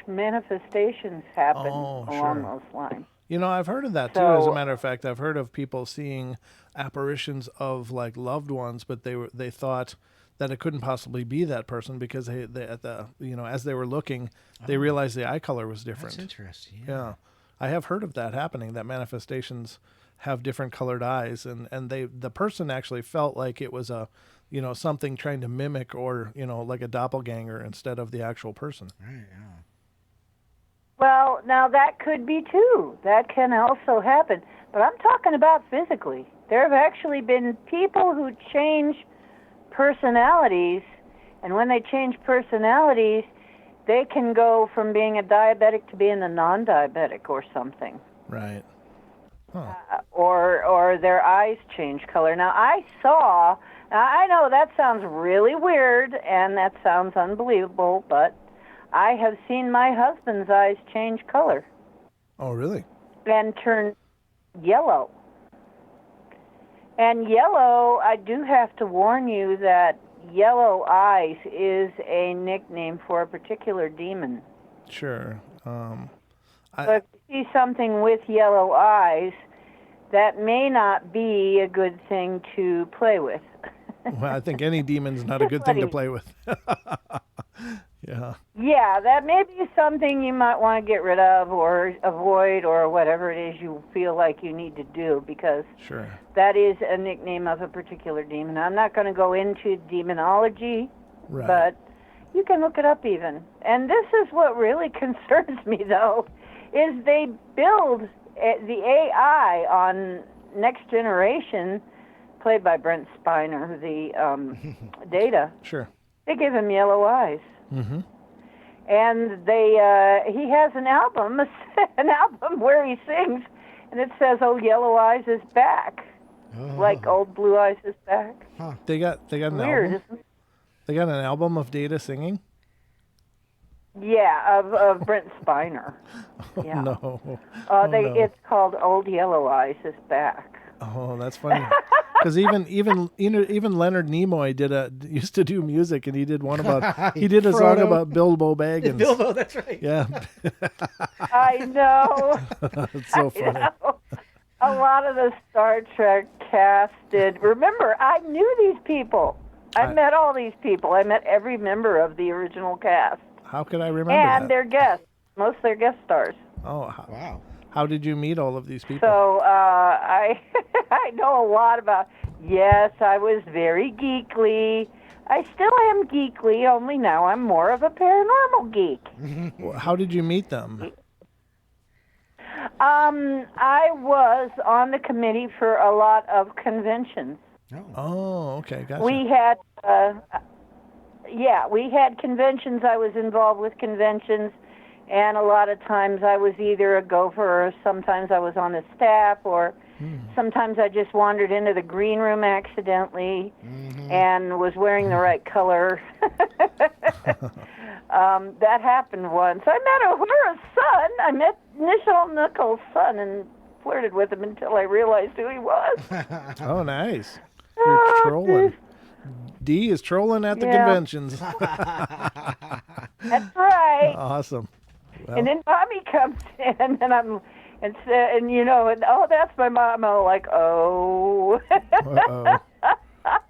manifestations happen along those lines. You know, I've heard of that too. As a matter of fact, I've heard of people seeing apparitions of like loved ones, but they thought that it couldn't possibly be that person because they at the as they were looking, they realized the eye color was different. That's interesting. Yeah, I have heard of that happening. That manifestations have different colored eyes, and the person actually felt like it was a something trying to mimic or like a doppelganger instead of the actual person. Right. Yeah. Well, now that could be too. That can also happen. But I'm talking about physically. There have actually been people who change personalities, and when they change personalities, they can go from being a diabetic to being a non-diabetic or something. Right. Huh. Or their eyes change color. Now, I know that sounds really weird, and that sounds unbelievable, but I have seen my husband's eyes change color. Oh, really? And turn yellow. And yellow, I do have to warn you that yellow eyes is a nickname for a particular demon. Sure. So if you see something with yellow eyes, that may not be a good thing to play with. Well, I think any demon's not a good thing to play with. Yeah. Yeah, that may be something you might want to get rid of or avoid or whatever it is you feel like you need to do, because Sure. that is a nickname of a particular demon. I'm not going to go into demonology, Right. but you can look it up even. And this is what really concerns me, though, is they build the AI on Next Generation, played by Brent Spiner, the Data. Sure. They give him yellow eyes. Mm-hmm. And he has an album where he sings, and it says, "Oh, Yellow Eyes is back," like Old Blue Eyes is back. Huh. They got an Weird, album. isn't it? They got an album of Data singing. Yeah, of Brent Spiner. Yeah. No. It's called Old Yellow Eyes is back. Oh, that's funny. Because even Leonard Nimoy used to do music, and he did one about he did a song about Bilbo Baggins. Bilbo, that's right. Yeah. I know. It's so funny. A lot of the Star Trek cast did. Remember, I knew these people. I met all these people. I met every member of the original cast. How could I remember and that? their guests, most of their guest stars. Oh, Wow. How did you meet all of these people? So I know a lot about. Yes, I was very geekly. I still am geekly, only now I'm more of a paranormal geek. How did you meet them? I was on the committee for a lot of conventions. Oh, okay, gotcha. We had, we had conventions. I was involved with conventions, and a lot of times I was either a gopher, or sometimes I was on the staff, or sometimes I just wandered into the green room accidentally and was wearing the right color. That happened once. I met Uhura's son. I met Nichelle Nichols' son and flirted with him until I realized who he was. Oh, nice. You're trolling. D is trolling at the conventions. That's right. Awesome. Well, And then Mommy comes in, and you know, that's my mom. I'm like, oh. uh-oh.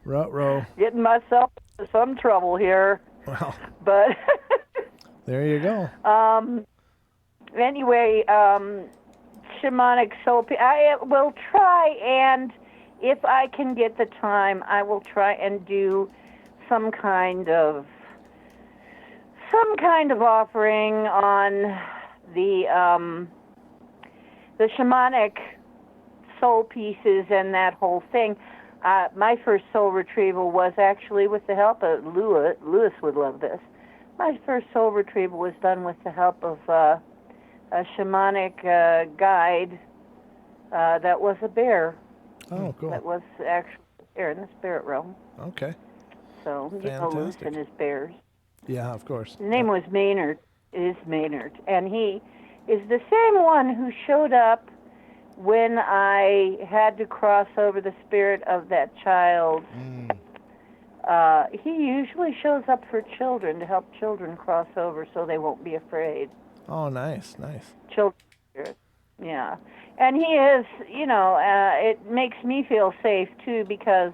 Ruh-roh. Getting myself into some trouble here. Well, But there you go. anyway, shamanic soul. I will try, and if I can get the time, I will try and do some kind of offering on the shamanic soul pieces and that whole thing. My first soul retrieval was actually with the help of Lewis. Lewis would love this. My first soul retrieval was done with the help of a shamanic guide that was a bear. Oh, cool. That was actually a bear in the spirit realm. Okay. So, you know, Lewis and his bears. Yeah, of course. His name was Maynard. Is Maynard. And he is the same one who showed up when I had to cross over the spirit of that child. He usually shows up for children to help children cross over so they won't be afraid. Oh, nice. Children spirit. Yeah. And he is, you know, it makes me feel safe too because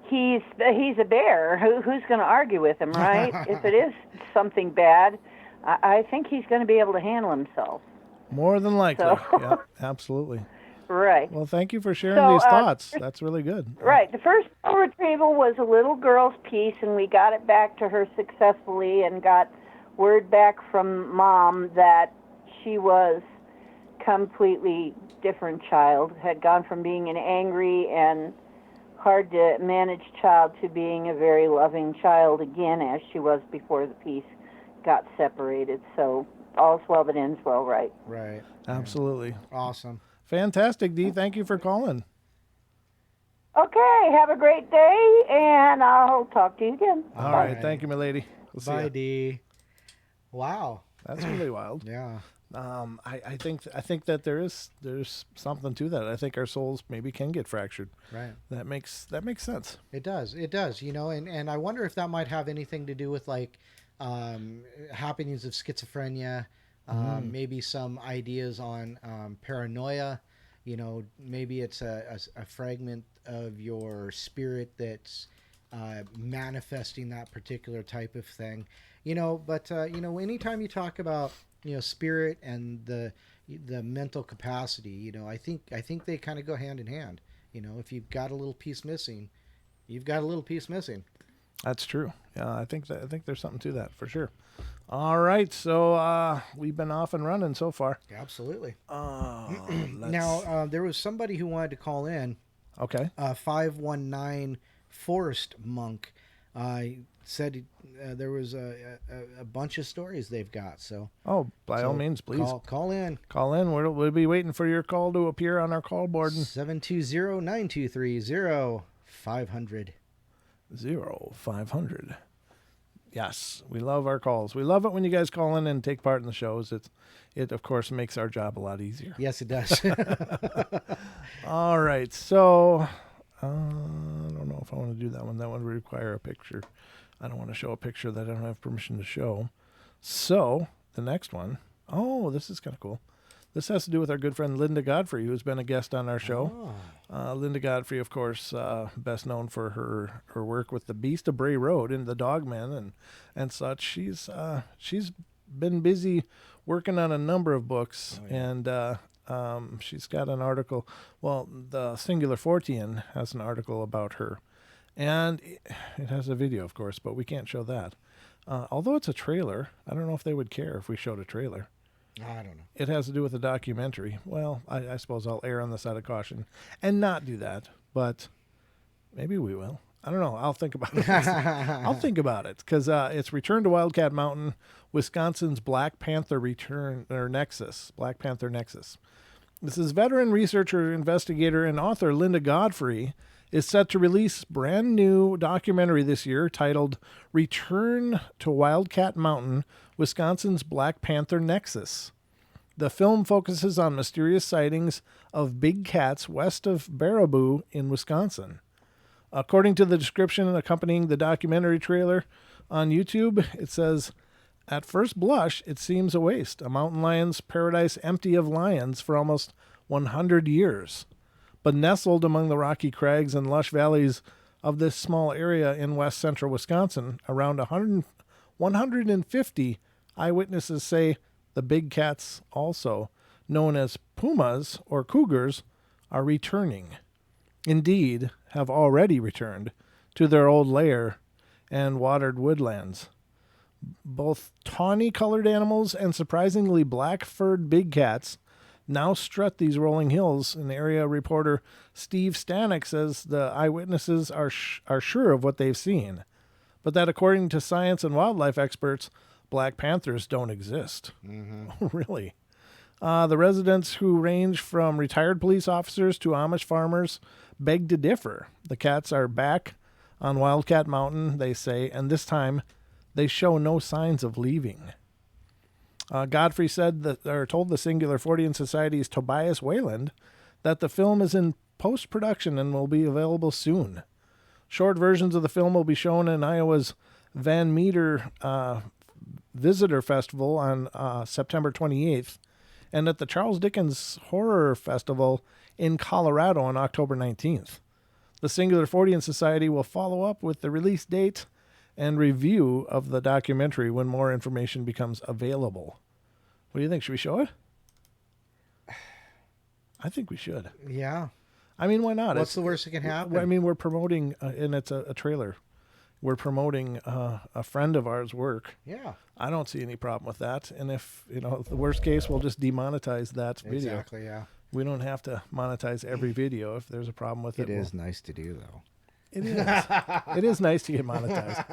he's a bear. Who's going to argue with him, right? If it is something bad, I think he's going to be able to handle himself. More than likely. So. Yeah, absolutely. Right. Well, thank you for sharing these thoughts. That's really good. Right. The first retrieval was a little girl's piece, and we got it back to her successfully and got word back from Mom that she was completely different child, had gone from being an angry and hard to manage child to being a very loving child again, as she was before the piece got separated. So all's well that ends well, right? Right. Absolutely. Awesome. Fantastic, Dee. Thank you for calling. Okay, have a great day, and I'll talk to you again. All right. Thank you, my lady. We'll see Bye, ya. Dee. Wow. That's really wild. Yeah. I think that there's something to that. I think our souls maybe can get fractured. Right. That makes sense. It does. You know, and I wonder if that might have anything to do with like happenings of schizophrenia, maybe some ideas on paranoia. You know, maybe it's a fragment of your spirit that's manifesting that particular type of thing. You know, but you know, anytime you talk about, you know, spirit and the mental capacity, you know, I think they kind of go hand in hand. You know, if you've got a little piece missing, you've got a little piece missing. That's true. Yeah, I think there's something to that for sure. All right, so we've been off and running so far. Absolutely. Let's... Now, there was somebody who wanted to call in. Okay. 519 Forest Monk. Said there was a bunch of stories they've got. So. Oh, by all means, please call in. Call in. We'll be waiting for your call to appear on our call board. 720-923-0500. 0500. Yes, we love our calls. We love it when you guys call in and take part in the shows. It of course makes our job a lot easier. Yes, it does. All right, so I don't know if I want to do that one. That one would require a picture. I don't want to show a picture that I don't have permission to show. So the next one, this is kind of cool. This has to do with our good friend Linda Godfrey, who's been a guest on our show. Linda Godfrey, of course, best known for her work with the Beast of Bray Road and the Dogman and such. She's been busy working on a number of books, and she's got an article. Well, the Singular Fortean has an article about her, and it has a video, of course, but we can't show that. Although it's a trailer, I don't know if they would care if we showed a trailer. I don't know. It has to do with a documentary. Well, I suppose I'll err on the side of caution and not do that, but maybe we will. I don't know. I'll think about it. I'll think about it because it's Return to Wildcat Mountain, Wisconsin's Black Panther Nexus. Black Panther Nexus. This is veteran researcher, investigator, and author Linda Godfrey is set to release brand new documentary this year titled Return to Wildcat Mountain, Wisconsin's Black Panther Nexus. The film focuses on mysterious sightings of big cats west of Baraboo in Wisconsin. According to the description accompanying the documentary trailer on YouTube, it says, "At first blush, it seems a waste, a mountain lion's paradise empty of lions for almost 100 years. But nestled among the rocky crags and lush valleys of this small area in west central Wisconsin, around 150 eyewitnesses say The big cats, also known as pumas or cougars, are returning. Indeed, have already returned to their old lair and watered woodlands. Both tawny-colored animals and surprisingly black-furred big cats now strut these rolling hills. And area reporter Steve Stanek says the eyewitnesses are sure of what they've seen, but that according to science and wildlife experts, black panthers don't exist. Mm-hmm. Really? The residents, who range from retired police officers to Amish farmers, beg to differ. The cats are back on Wildcat Mountain, they say, and this time they show no signs of leaving. Godfrey said that, or told the Singular Fortean Society's Tobias Wayland that the film is in post-production and will be available soon. Short versions of the film will be shown in Iowa's Van Meter Visitor Festival on September 28th, and at the Charles Dickens Horror Festival in Colorado on October 19th. The Singular Fortean Society will follow up with the release date and review of the documentary when more information becomes available. What do you think? Should we show it? I think we should. Yeah. I mean, why not? What's the worst that can happen? I mean, we're promoting, and it's a trailer. We're promoting a friend of ours' work. Yeah. I don't see any problem with that. And if, the worst case, we'll just demonetize that video. Exactly, yeah. We don't have to monetize every video if there's a problem with it. It is nice to do, though. It is. It is nice to get monetized.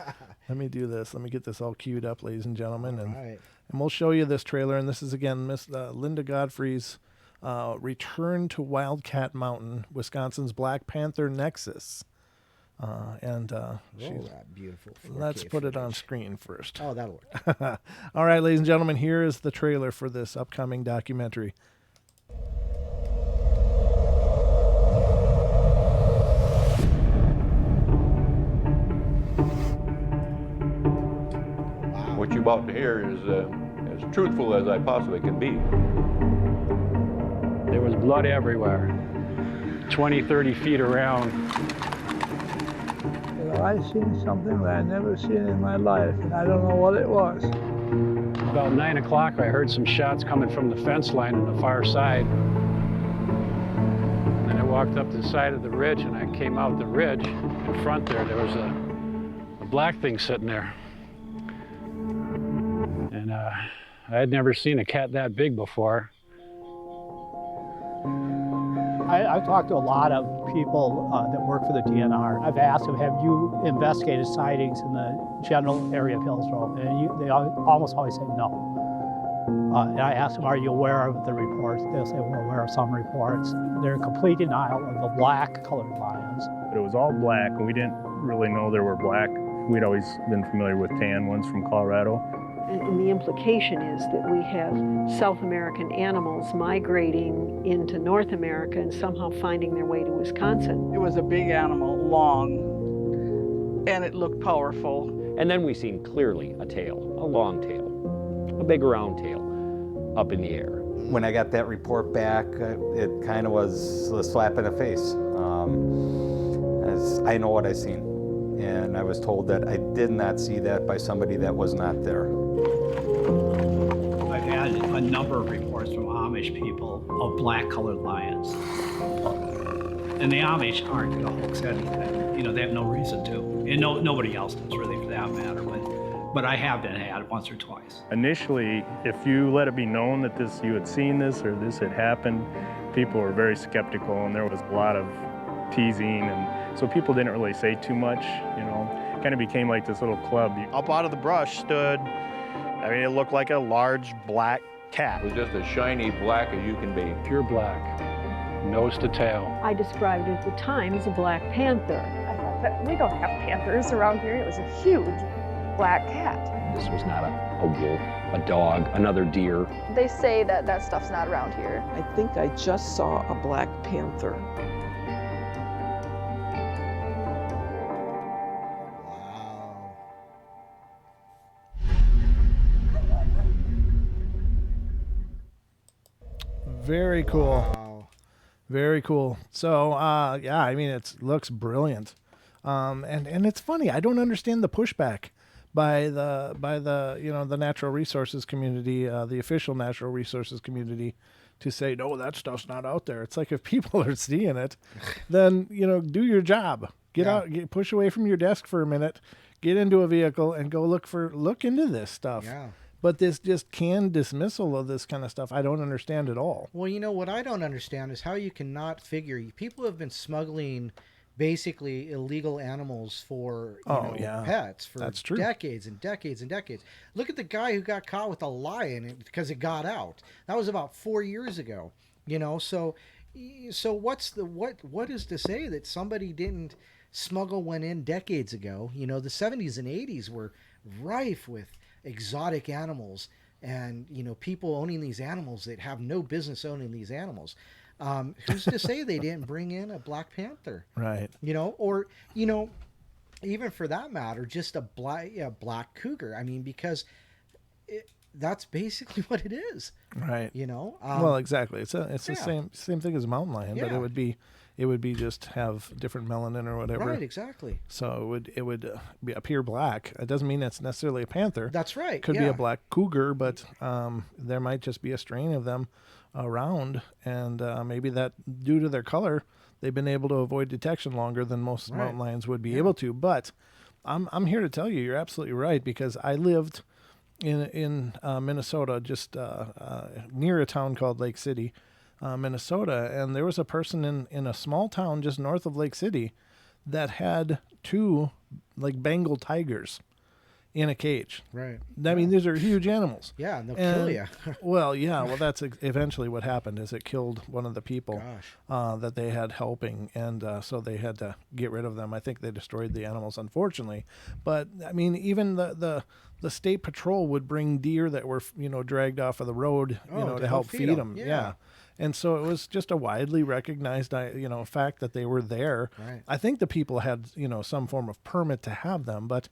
Let me do this. Let me get this all queued up, ladies and gentlemen. And we'll show you this trailer. And this is, again, Miss Linda Godfrey's return to Wildcat Mountain, Wisconsin's Black Panther Nexus. That beautiful 4K let's put footage. it on screen first. Oh, that'll work. All right, ladies and gentlemen, here is the trailer for this upcoming documentary. What you're about to hear is as truthful as I possibly can be. There was blood everywhere, 20, 30 feet around. I seen something that I'd never seen in my life, and I don't know what it was. About 9 o'clock, I heard some shots coming from the fence line on the far side. Then I walked up the side of the ridge, and I came out the ridge. In front there was a black thing sitting there. And I had never seen a cat that big before. I've talked to a lot of people that work for the DNR. I've asked them, have you investigated sightings in the general area of Hillsborough? And they almost always say no. And I asked them, are you aware of the reports? They'll say, we're aware of some reports. They're in complete denial of the black-colored lions. But it was all black, and we didn't really know there were black. We'd always been familiar with tan ones from Colorado. And the implication is that we have South American animals migrating into North America and somehow finding their way to Wisconsin. It was a big animal, long, and it looked powerful. And then we seen clearly a tail, a long tail, a big round tail up in the air. When I got that report back, it kind of was a slap in the face. As I know what I seen. And I was told that I did not see that by somebody that was not there. I've had a number of reports from Amish people of black-colored lions. And the Amish aren't going to hoax anything. They have no reason to. And nobody else does, really, for that matter. But I have been had once or twice. Initially, if you let it be known that you had seen this or this had happened, people were very skeptical, and there was a lot of teasing, and so people didn't really say too much, kind of became like this little club. Up out of the brush stood, it looked like a large black cat. It was just as shiny black as you can be. Pure black, nose to tail. I described it at the time as a black panther. I thought, but we don't have panthers around here. It was a huge black cat. This was not a wolf, a dog, another deer. They say that stuff's not around here. I think I just saw a black panther. Very cool. Wow. Very cool. So, it looks brilliant. And it's funny. I don't understand the pushback by the the natural resources community, the official natural resources community, to say no, that stuff's not out there. It's like if people are seeing it, then do your job. Get out, push away from your desk for a minute, get into a vehicle, and go look into this stuff. Yeah. But this just canned dismissal of this kind of stuff, I don't understand at all. Well, what I don't understand is how you cannot figure. People have been smuggling basically illegal animals for pets for That's true. decades and decades and decades. Look at the guy who got caught with a lion because it got out. That was about 4 years ago. So what is to say that somebody didn't smuggle one in decades ago? The 70s and 80s were rife with exotic animals and people owning these animals that have no business owning these animals. Who's to say they didn't bring in a black panther? Right. Or even for that matter, just a black cougar. I mean, because that's basically what it is. Right. Well, exactly. It's the same thing as a mountain lion, but it would be just have different melanin or whatever. Right, exactly. So it would appear black. It doesn't mean it's necessarily a panther. That's right. Could be a black cougar, but there might just be a strain of them around, and maybe that due to their color, they've been able to avoid detection longer than most mountain lions would be able to. But I'm here to tell you, you're absolutely right, because I lived in Minnesota, just near a town called Lake City, Minnesota, and there was a person in a small town just north of Lake City that had 2 Bengal tigers in a cage. Right. I mean, these are huge animals. Yeah, and they'll kill you. Well, that's eventually what happened. Is it killed one of the people that they had helping, and so they had to get rid of them. I think they destroyed the animals, unfortunately. But I mean, even the state patrol would bring deer that were dragged off of the road, to help feed them. Yeah. And so it was just a widely recognized, fact that they were there. Right. I think the people had, some form of permit to have them, but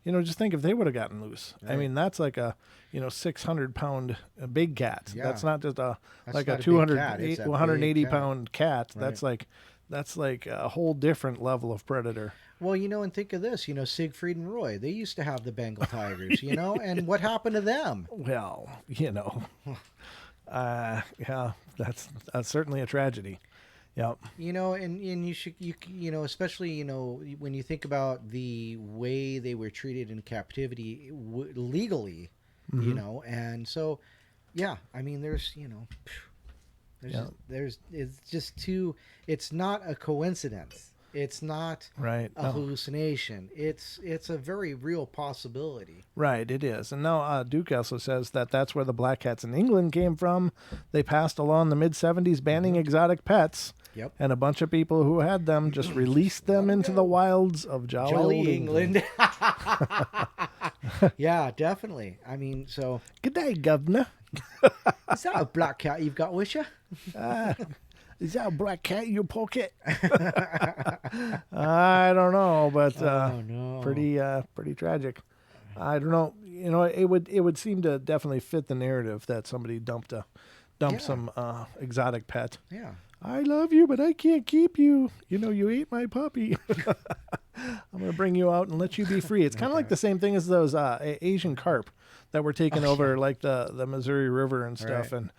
just think if they would have gotten loose. Right. I mean, that's like a 600-pound big cat. Yeah. That's not just a 180 pound cat. Right. That's like a whole different level of predator. Well, and think of this, Siegfried and Roy, they used to have the Bengal tigers, and what happened to them? Well, yeah, that's certainly a tragedy. Yep. And you should, especially, when you think about the way they were treated in captivity legally, and so, yeah, I mean, it's not a coincidence. It's not a hallucination. It's a very real possibility. Right, it is. And now Duke also says that's where the black cats in England came from. They passed along the mid-'70s banning exotic pets. Yep. And a bunch of people who had them just released them into the wilds of jolly old England. Yeah, definitely. I mean, so... Good day, governor. Is that a black cat you've got with you? Is that a black cat in your pocket? I don't know, but pretty tragic. I don't know. It would seem to definitely fit the narrative that somebody dumped some exotic pet. Yeah. I love you, but I can't keep you. You ate my puppy. I'm going to bring you out and let you be free. It's kind of like the same thing as those Asian carp that were taken over like the Missouri River and stuff. Right. And,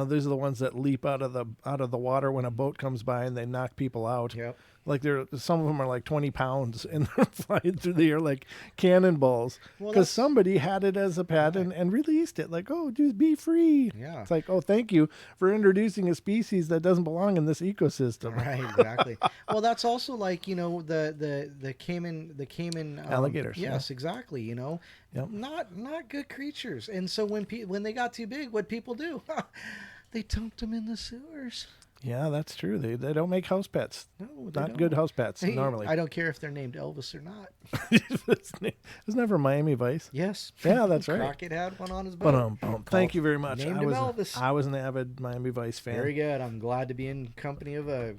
these are the ones that leap out of the water when a boat comes by and they knock people out. Yep. Like some of them are like 20 pounds and they're flying through the air like cannonballs because somebody had it as a pet and released it. Like, oh, just be free. Yeah. It's like, oh, thank you for introducing a species that doesn't belong in this ecosystem. Right. Exactly. Well, that's also like, the caiman alligators. Yes, exactly. Yep. Not good creatures. And so when they got too big, what people do? They dumped them in the sewers. Yeah, that's true. They don't make house pets. No, not good house pets normally. I don't care if they're named Elvis or not. Isn't that from Miami Vice? Yes. Yeah, that's right. Crockett had one on his boat. Thank you very much. Named him Elvis. I was an avid Miami Vice fan. Very good. I'm glad to be in company of a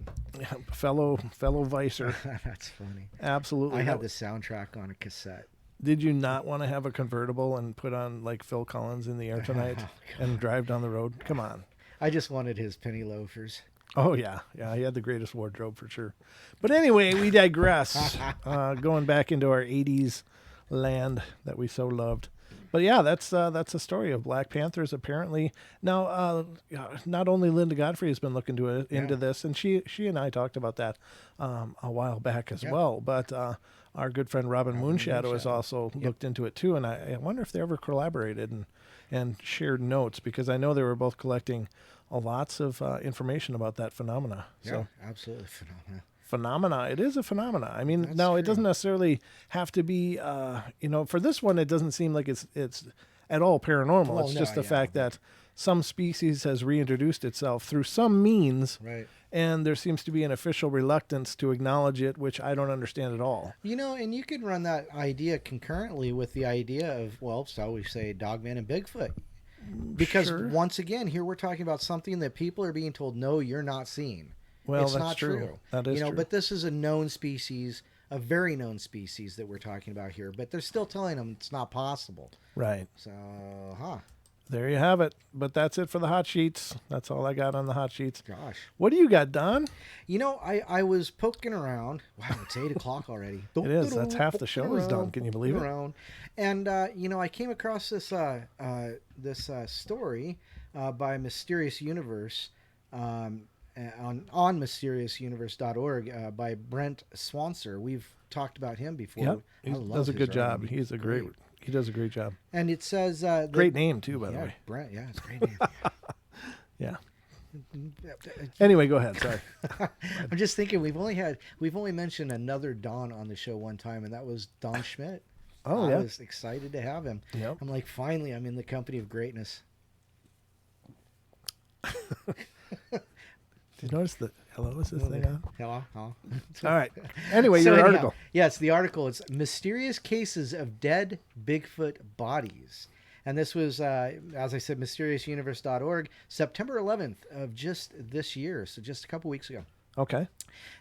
fellow Vicer. That's funny. Absolutely. I had the soundtrack on a cassette. Did you not want to have a convertible and put on like Phil Collins in the Air Tonight and drive down the road? Come on. I just wanted his penny loafers. Oh, yeah. Yeah, he had the greatest wardrobe for sure. But anyway, we digress. Going back into our 80s land that we so loved. But yeah, that's a story of Black Panthers. Apparently, now not only Linda Godfrey has been looking into this, and she and I talked about that a while back as well. But our good friend Robin Moonshadow has also looked into it too. And I wonder if they ever collaborated and shared notes, because I know they were both collecting lots of information about that phenomena. Yeah, absolutely Phenomena. It is a phenomena. I mean, That's it doesn't necessarily have to be, for this one, it doesn't seem like it's at all paranormal. Well, it's just the fact that some species has reintroduced itself through some means. Right. And there seems to be an official reluctance to acknowledge it, which I don't understand at all. And you could run that idea concurrently with the idea of, shall we say, Dogman and Bigfoot. Because once again, here we're talking about something that people are being told, no, you're not seeing. Well, it's that's not true. That is true. But this is a known species, a very known species that we're talking about here. But they're still telling them it's not possible. Right. So, there you have it. But that's it for the hot sheets. That's all I got on the hot sheets. Gosh. What do you got, Don? I was poking around. Wow, it's 8 o'clock already. It is. That's half the show is done. Can you believe it? And, I came across this story by Mysterious Universe on mysteriousuniverse.org by Brent Swanser. We've talked about him before. Yep. He does a good job. He does a great job. And it says great name too, by the way. Brent, it's a great name. Yeah. Anyway, go ahead. Sorry. I'm just thinking we've only mentioned another Don on the show one time, and that was Don Schmidt. Oh, yeah. I was excited to have him. Yep. I'm like, finally, I'm in the company of greatness. Did you notice that? Hello, is this thing on? Hello. All right. Anyway, your article. Yes, the article. It's Mysterious Cases of Dead Bigfoot Bodies. And this was, as I said, mysteriousuniverse.org, September 11th of just this year, so just a couple weeks ago. Okay.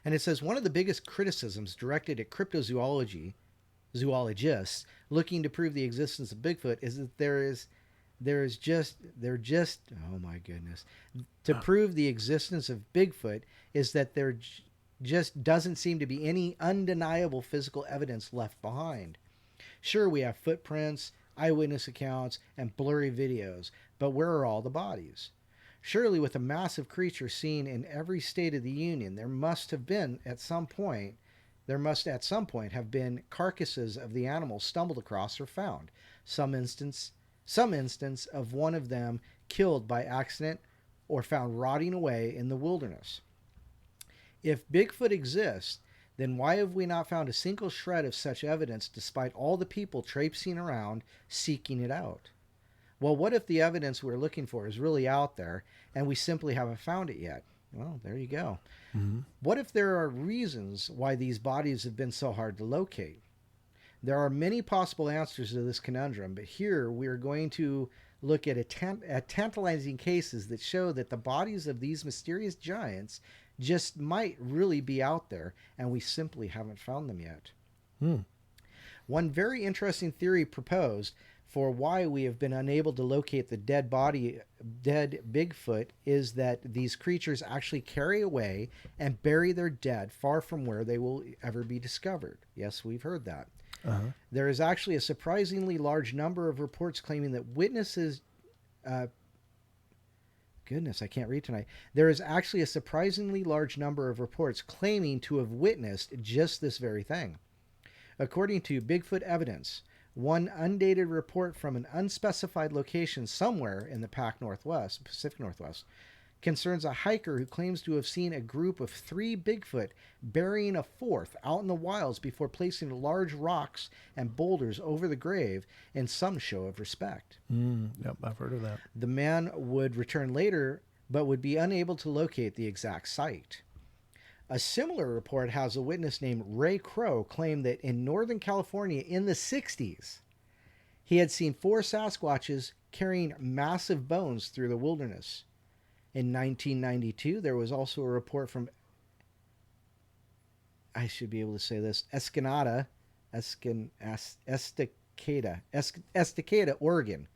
And it says, one of the biggest criticisms directed at cryptozoologists looking to prove the existence of Bigfoot is that oh my goodness. To prove the existence of Bigfoot is that there just doesn't seem to be any undeniable physical evidence left behind. Sure, we have footprints, eyewitness accounts, and blurry videos, but where are all the bodies? Surely with a massive creature seen in every state of the Union, there must at some point have been carcasses of the animals stumbled across or found. Some instance of one of them killed by accident or found rotting away in the wilderness. If Bigfoot exists, then why have we not found a single shred of such evidence despite all the people traipsing around seeking it out? Well, what if the evidence we're looking for is really out there and we simply haven't found it yet? Well, there you go. Mm-hmm. What if there are reasons why these bodies have been so hard to locate? There are many possible answers to this conundrum, but here we are going to look at tantalizing cases that show that the bodies of these mysterious giants just might really be out there, and we simply haven't found them yet. One very interesting theory proposed for why we have been unable to locate the dead Bigfoot is that these creatures actually carry away and bury their dead far from where they will ever be discovered. Yes, we've heard that. Uh-huh. There is actually a surprisingly large number of reports claiming that witnesses... goodness, I can't read tonight. There is actually a surprisingly large number of reports claiming to have witnessed just this very thing. According to Bigfoot Evidence, one undated report from an unspecified location somewhere in the Pacific Northwest, concerns a hiker who claims to have seen a group of 3 Bigfoot burying a 4th out in the wilds before placing large rocks and boulders over the grave in some show of respect. Yep, I've heard of that. The man would return later, but would be unable to locate the exact site. A similar report has a witness named Ray Crow claim that in Northern California in the 60s, he had seen 4 Sasquatches carrying massive bones through the wilderness. In 1992, there was also a report from, I should be able to say this, Estacada, Oregon,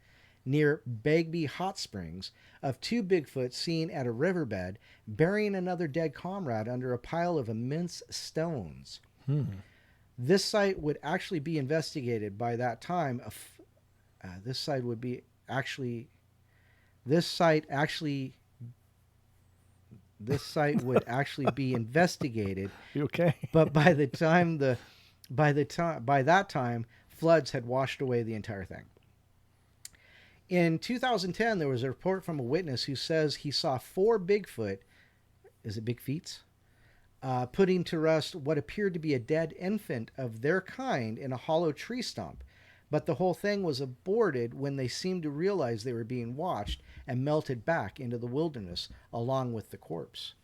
near Bagby Hot Springs, of 2 Bigfoot seen at a riverbed burying another dead comrade under a pile of immense stones. This site would actually be investigated by that time. This site would actually be investigated. You okay? But by that time, floods had washed away the entire thing. In 2010, there was a report from a witness who says he saw 4 Bigfoot, is it Bigfeets, putting to rest what appeared to be a dead infant of their kind in a hollow tree stump. But the whole thing was aborted when they seemed to realize they were being watched and melted back into the wilderness along with the corpse.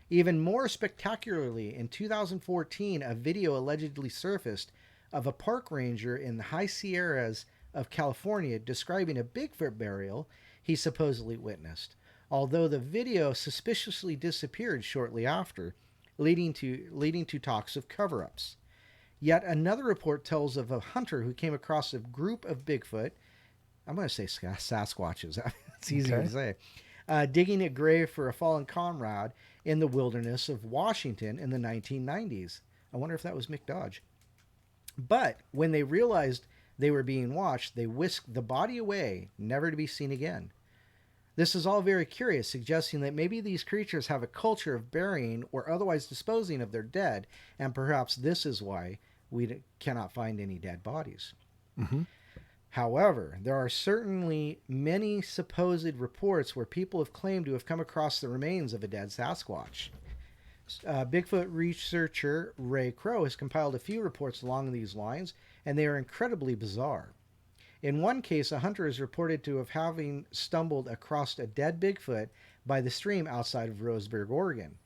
Even more spectacularly, in 2014, a video allegedly surfaced of a park ranger in the high Sierras of California describing a Bigfoot burial he supposedly witnessed, although the video suspiciously disappeared shortly after, leading to talks of cover-ups. Yet another report tells of a hunter who came across a group of Bigfoot, I'm going to say Sasquatches, it's easier to say, digging a grave for a fallen comrade in the wilderness of Washington in the 1990s. I wonder if that was Mick Dodge. But when they realized they were being watched, they whisked the body away, never to be seen again. This is all very curious, suggesting that maybe these creatures have a culture of burying or otherwise disposing of their dead, and perhaps this is why we cannot find any dead bodies. However, there are certainly many supposed reports where people have claimed to have come across the remains of a dead Sasquatch. Bigfoot researcher Ray Crow has compiled a few reports along these lines, and they are incredibly bizarre. In one case, a hunter is reported to have having stumbled across a dead Bigfoot by the stream outside of Roseburg, Oregon.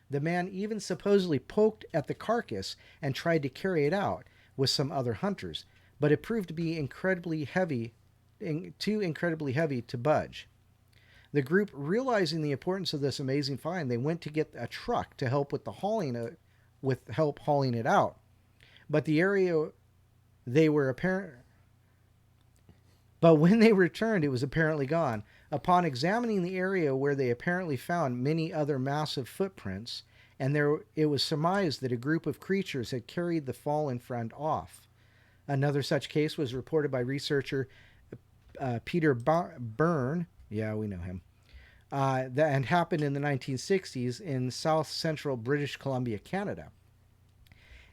The man even supposedly poked at the carcass and tried to carry it out with some other hunters, but it proved to be too incredibly heavy to budge. The group, realizing the importance of this amazing find, they went to get a truck to help with hauling it out. But when they returned, it was apparently gone. Upon examining the area where they apparently found many other massive footprints, it was surmised that a group of creatures had carried the fallen friend off. Another such case was reported by researcher Peter Byrne. Yeah, we know him. That happened in the 1960s in south central British Columbia, Canada.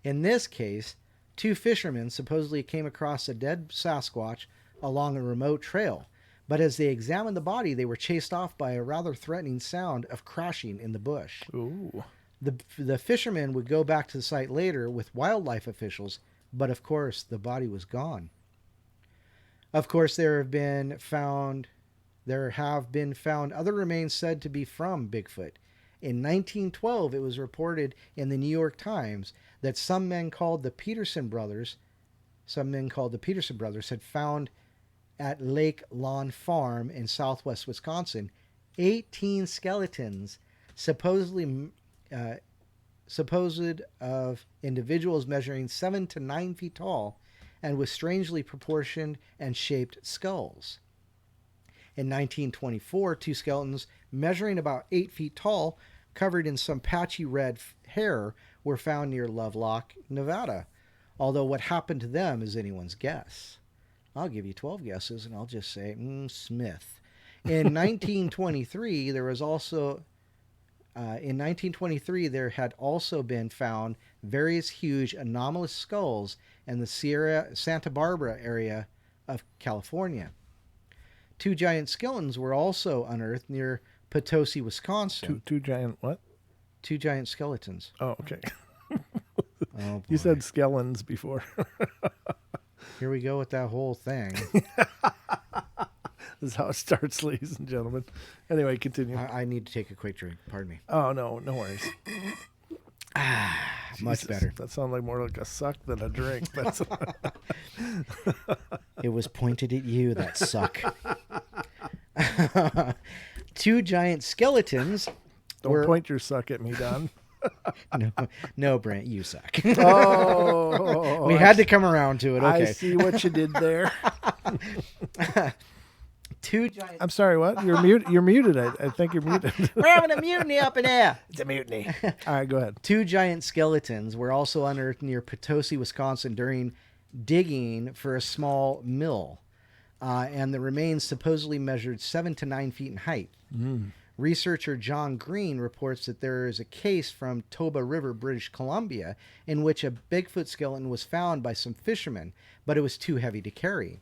In this case, 2 fishermen supposedly came across a dead Sasquatch along a remote trail, but as they examined the body, they were chased off by a rather threatening sound of crashing in the bush. Ooh. The fishermen would go back to the site later with wildlife officials, but of course the body was gone. Of course, there have been found other remains said to be from Bigfoot. In 1912, it was reported in the New York Times that some men called the Peterson brothers had found at Lake Lawn Farm in southwest Wisconsin 18 skeletons supposed of individuals measuring 7 to 9 feet tall and with strangely proportioned and shaped skulls. In 1924, 2 skeletons measuring about 8 feet tall, covered in some patchy red hair, were found near Lovelock, Nevada. Although what happened to them is anyone's guess. I'll give you 12 guesses, and I'll just say, Smith. In 1923, there had also been found various huge anomalous skulls in the Santa Barbara area of California. 2 giant skeletons were also unearthed near Potosi, Wisconsin. Two giant what? 2 giant skeletons. Oh, okay. Oh, you said skeletons before. Here we go with that whole thing. This is how it starts, ladies and gentlemen. Anyway, continue. I need to take a quick drink. Pardon me. Oh, no worries. Much better. That sounded more like a suck than a drink. But it was pointed at you, that suck. 2 giant skeletons. Don't point your suck at me, Don. No, Brent, you suck. Oh, we had to come around to it. Okay. I see what you did there. Two giant. I'm sorry, what? You're muted. You're muted. I think you're muted. We're having a mutiny up in there. It's a mutiny. All right, go ahead. Two giant skeletons were also unearthed near Potosi, Wisconsin during digging for a small mill. And the remains supposedly measured 7 to 9 feet in height. Researcher John Green reports that there is a case from Toba River, British Columbia, in which a Bigfoot skeleton was found by some fishermen, but it was too heavy to carry.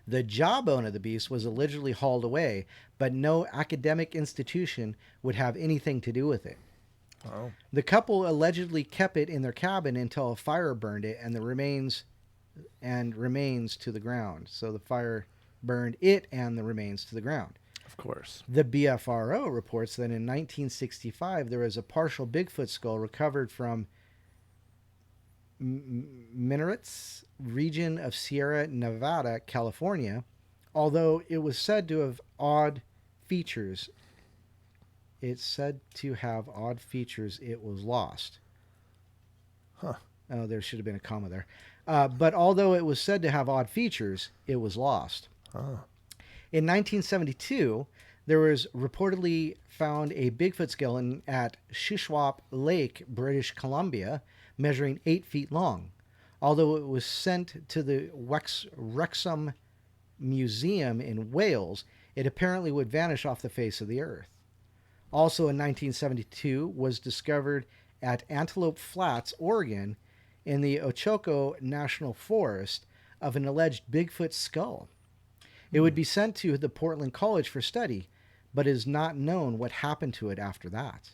The jawbone of the beast was allegedly hauled away, but no academic institution would have anything to do with it. Oh. The couple allegedly kept it in their cabin until a fire burned it and the remains to the ground. So the fire burned it and the remains to the ground. Of course. The BFRO reports that in 1965 there was a partial Bigfoot skull recovered from Minarets region of Sierra Nevada, California, although it was said to have odd features. It's said to have odd features. It was lost. Huh. Oh, there should have been a comma there. But although it was said to have odd features, it was lost. Oh. In 1972, there was reportedly found a Bigfoot skeleton at Shuswap Lake, British Columbia, measuring 8 feet long. Although it was sent to the Wrexham Museum in Wales, it apparently would vanish off the face of the earth. Also in 1972 was discovered at Antelope Flats, Oregon, in the Ochoco National Forest, of an alleged Bigfoot skull. It would be sent to the Portland College for study, but it is not known what happened to it after that.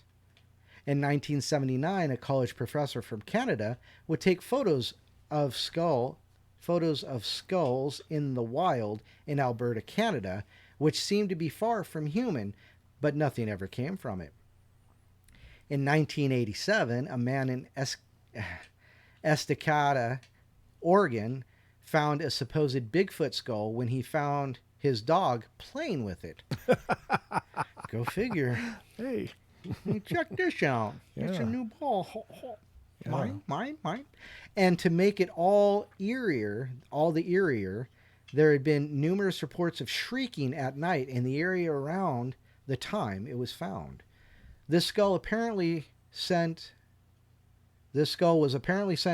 In 1979, a college professor from Canada would take photos of skulls in the wild in Alberta, Canada, which seemed to be far from human, but nothing ever came from it. In 1987, a man in Estacada, Oregon, found a supposed Bigfoot skull when he found his dog playing with it. Go figure. Hey, check this out. It's a Yeah. new ball. Yeah. Mine. And to make it all the eerier, there had been numerous reports of shrieking at night in the area around the time it was found. This skull was apparently sent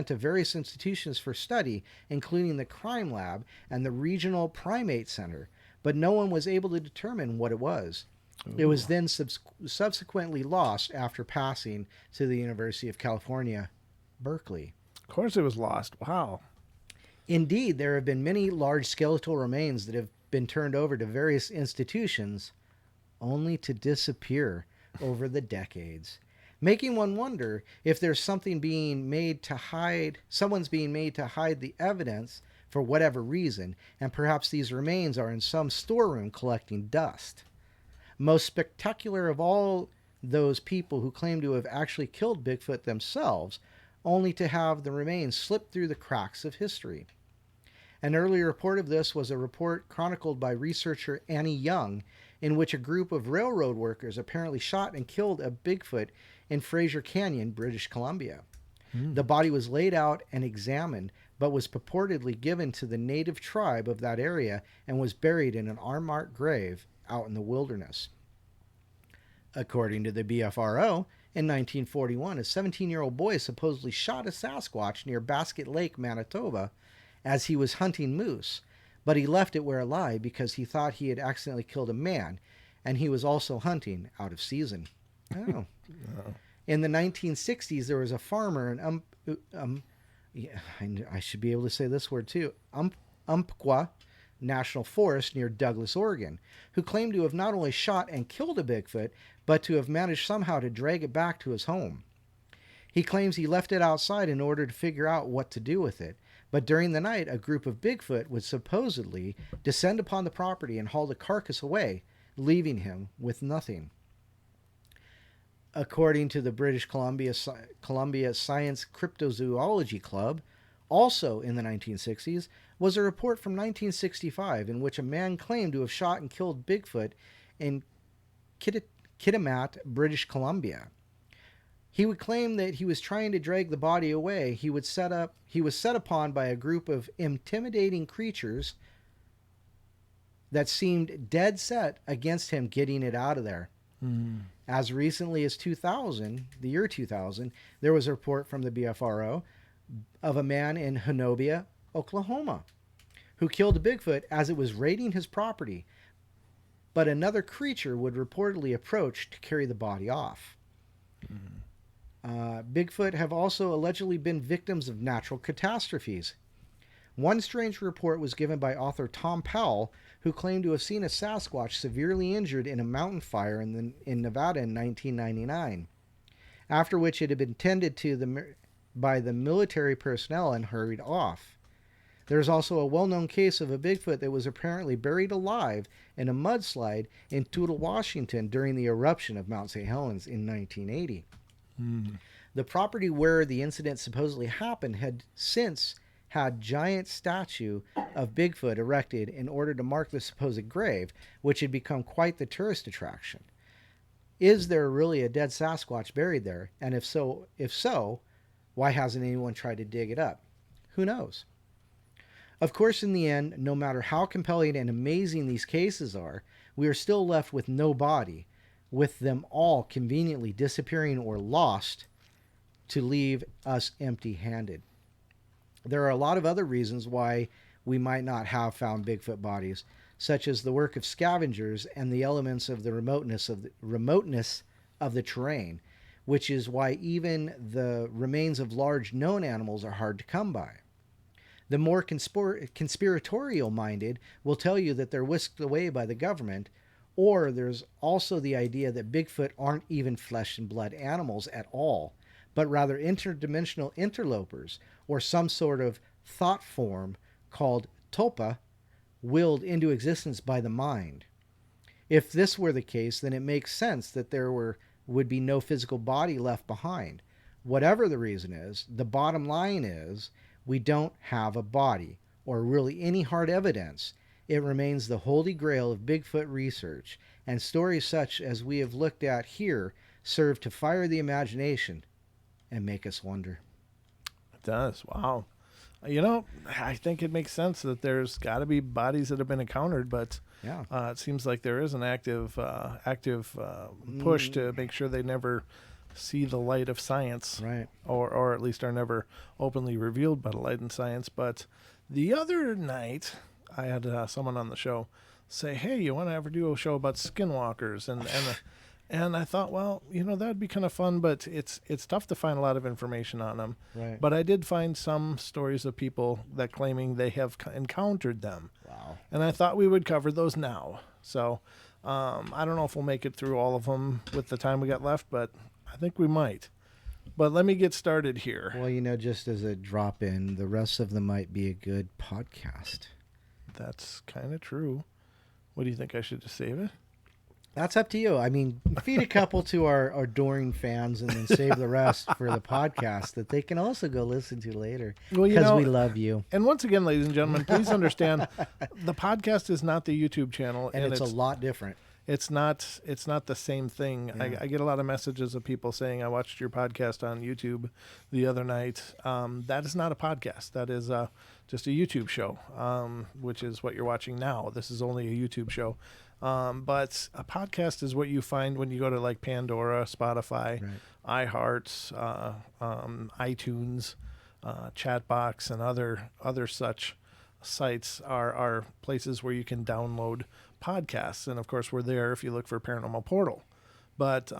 to various institutions for study, including the Crime Lab and the Regional Primate Center, but no one was able to determine what it was. It was then subsequently lost after passing to the University of California, Berkeley. Of course it was lost. Wow. Indeed, there have been many large skeletal remains that have been turned over to various institutions only to disappear over the decades, making one wonder if there's someone's being made to hide the evidence for whatever reason, and perhaps these remains are in some storeroom collecting dust. Most spectacular of all those people who claim to have actually killed Bigfoot themselves, only to have the remains slip through the cracks of history. An early report of this was a report chronicled by researcher Annie Young, in which a group of railroad workers apparently shot and killed a Bigfoot in Fraser Canyon, British Columbia. The body was laid out and examined, but was purportedly given to the native tribe of that area and was buried in an unmarked grave out in the wilderness. According to the BFRO, in 1941, a 17-year-old boy supposedly shot a Sasquatch near Basket Lake, Manitoba, as he was hunting moose, but he left it where it lay because he thought he had accidentally killed a man, and he was also hunting out of season. Oh. In the 1960s, there was a farmer in I should be able to say this word too, Umpqua National Forest near Douglas, Oregon, who claimed to have not only shot and killed a Bigfoot, but to have managed somehow to drag it back to his home. He claims he left it outside in order to figure out what to do with it, but during the night, a group of Bigfoot would supposedly descend upon the property and haul the carcass away, leaving him with nothing. According to the British Columbia Science Cryptozoology Club, also in the 1960s, was a report from 1965 in which a man claimed to have shot and killed Bigfoot in Kitimat, British Columbia. He would claim that he was trying to drag the body away. He was set upon by a group of intimidating creatures that seemed dead set against him getting it out of there. As recently as 2000, the year 2000, there was a report from the BFRO of a man in Honobia, Oklahoma, who killed a Bigfoot as it was raiding his property, but another creature would reportedly approach to carry the body off. Bigfoot have also allegedly been victims of natural catastrophes. One strange report was given by author Tom Powell, who claimed to have seen a Sasquatch severely injured in a mountain fire in Nevada in 1999, after which it had been tended to by the military personnel and hurried off. There is also a well-known case of a Bigfoot that was apparently buried alive in a mudslide in Toutle, Washington during the eruption of Mount St. Helens in 1980. The property where the incident supposedly happened had since had giant statue of Bigfoot erected in order to mark the supposed grave, which had become quite the tourist attraction. Is there really a dead Sasquatch buried there? And if so, why hasn't anyone tried to dig it up? Who knows? Of course, in the end, no matter how compelling and amazing these cases are, we are still left with no body, with them all conveniently disappearing or lost to leave us empty-handed. There are a lot of other reasons why we might not have found Bigfoot bodies, such as the work of scavengers and the elements of the remoteness of the terrain, which is why even the remains of large known animals are hard to come by. The more conspiratorial-minded will tell you that they're whisked away by the government, or there's also the idea that Bigfoot aren't even flesh and blood animals at all, but rather interdimensional interlopers, or some sort of thought form called tulpa, willed into existence by the mind. If this were the case, then it makes sense that there would be no physical body left behind. Whatever the reason is, the bottom line is we don't have a body, or really any hard evidence. It remains the holy grail of Bigfoot research, and stories such as we have looked at here serve to fire the imagination and make us wonder. It does. Wow. I think it makes sense that there's got to be bodies that have been encountered, but yeah, it seems like there is an active push to make sure they never see the light of science, right? Or at least are never openly revealed by the light in science. But the other night, I had someone on the show say, "Hey, you want to ever do a show about skinwalkers?" And I thought, well, that'd be kind of fun, but it's tough to find a lot of information on them. Right. But I did find some stories of people that claiming they have encountered them. Wow. And I thought we would cover those now. So I don't know if we'll make it through all of them with the time we got left, but I think we might. But let me get started here. Well, just as a drop in, the rest of them might be a good podcast. That's kind of true. What do you think? I should just save it? That's up to you. I mean, feed a couple to our adoring fans and then save the rest for the podcast that they can also go listen to later. Well, because we love you. And once again, ladies and gentlemen, please understand the podcast is not the YouTube channel. And it's a lot different. It's not the same thing. Yeah. I get a lot of messages of people saying, I watched your podcast on YouTube the other night. That is not a podcast. That is just a YouTube show, which is what you're watching now. This is only a YouTube show. But a podcast is what you find when you go to like Pandora, Spotify, iHeart, iTunes, Chatbox, and other such sites are places where you can download podcasts. And of course, we're there if you look for Paranormal Portal. But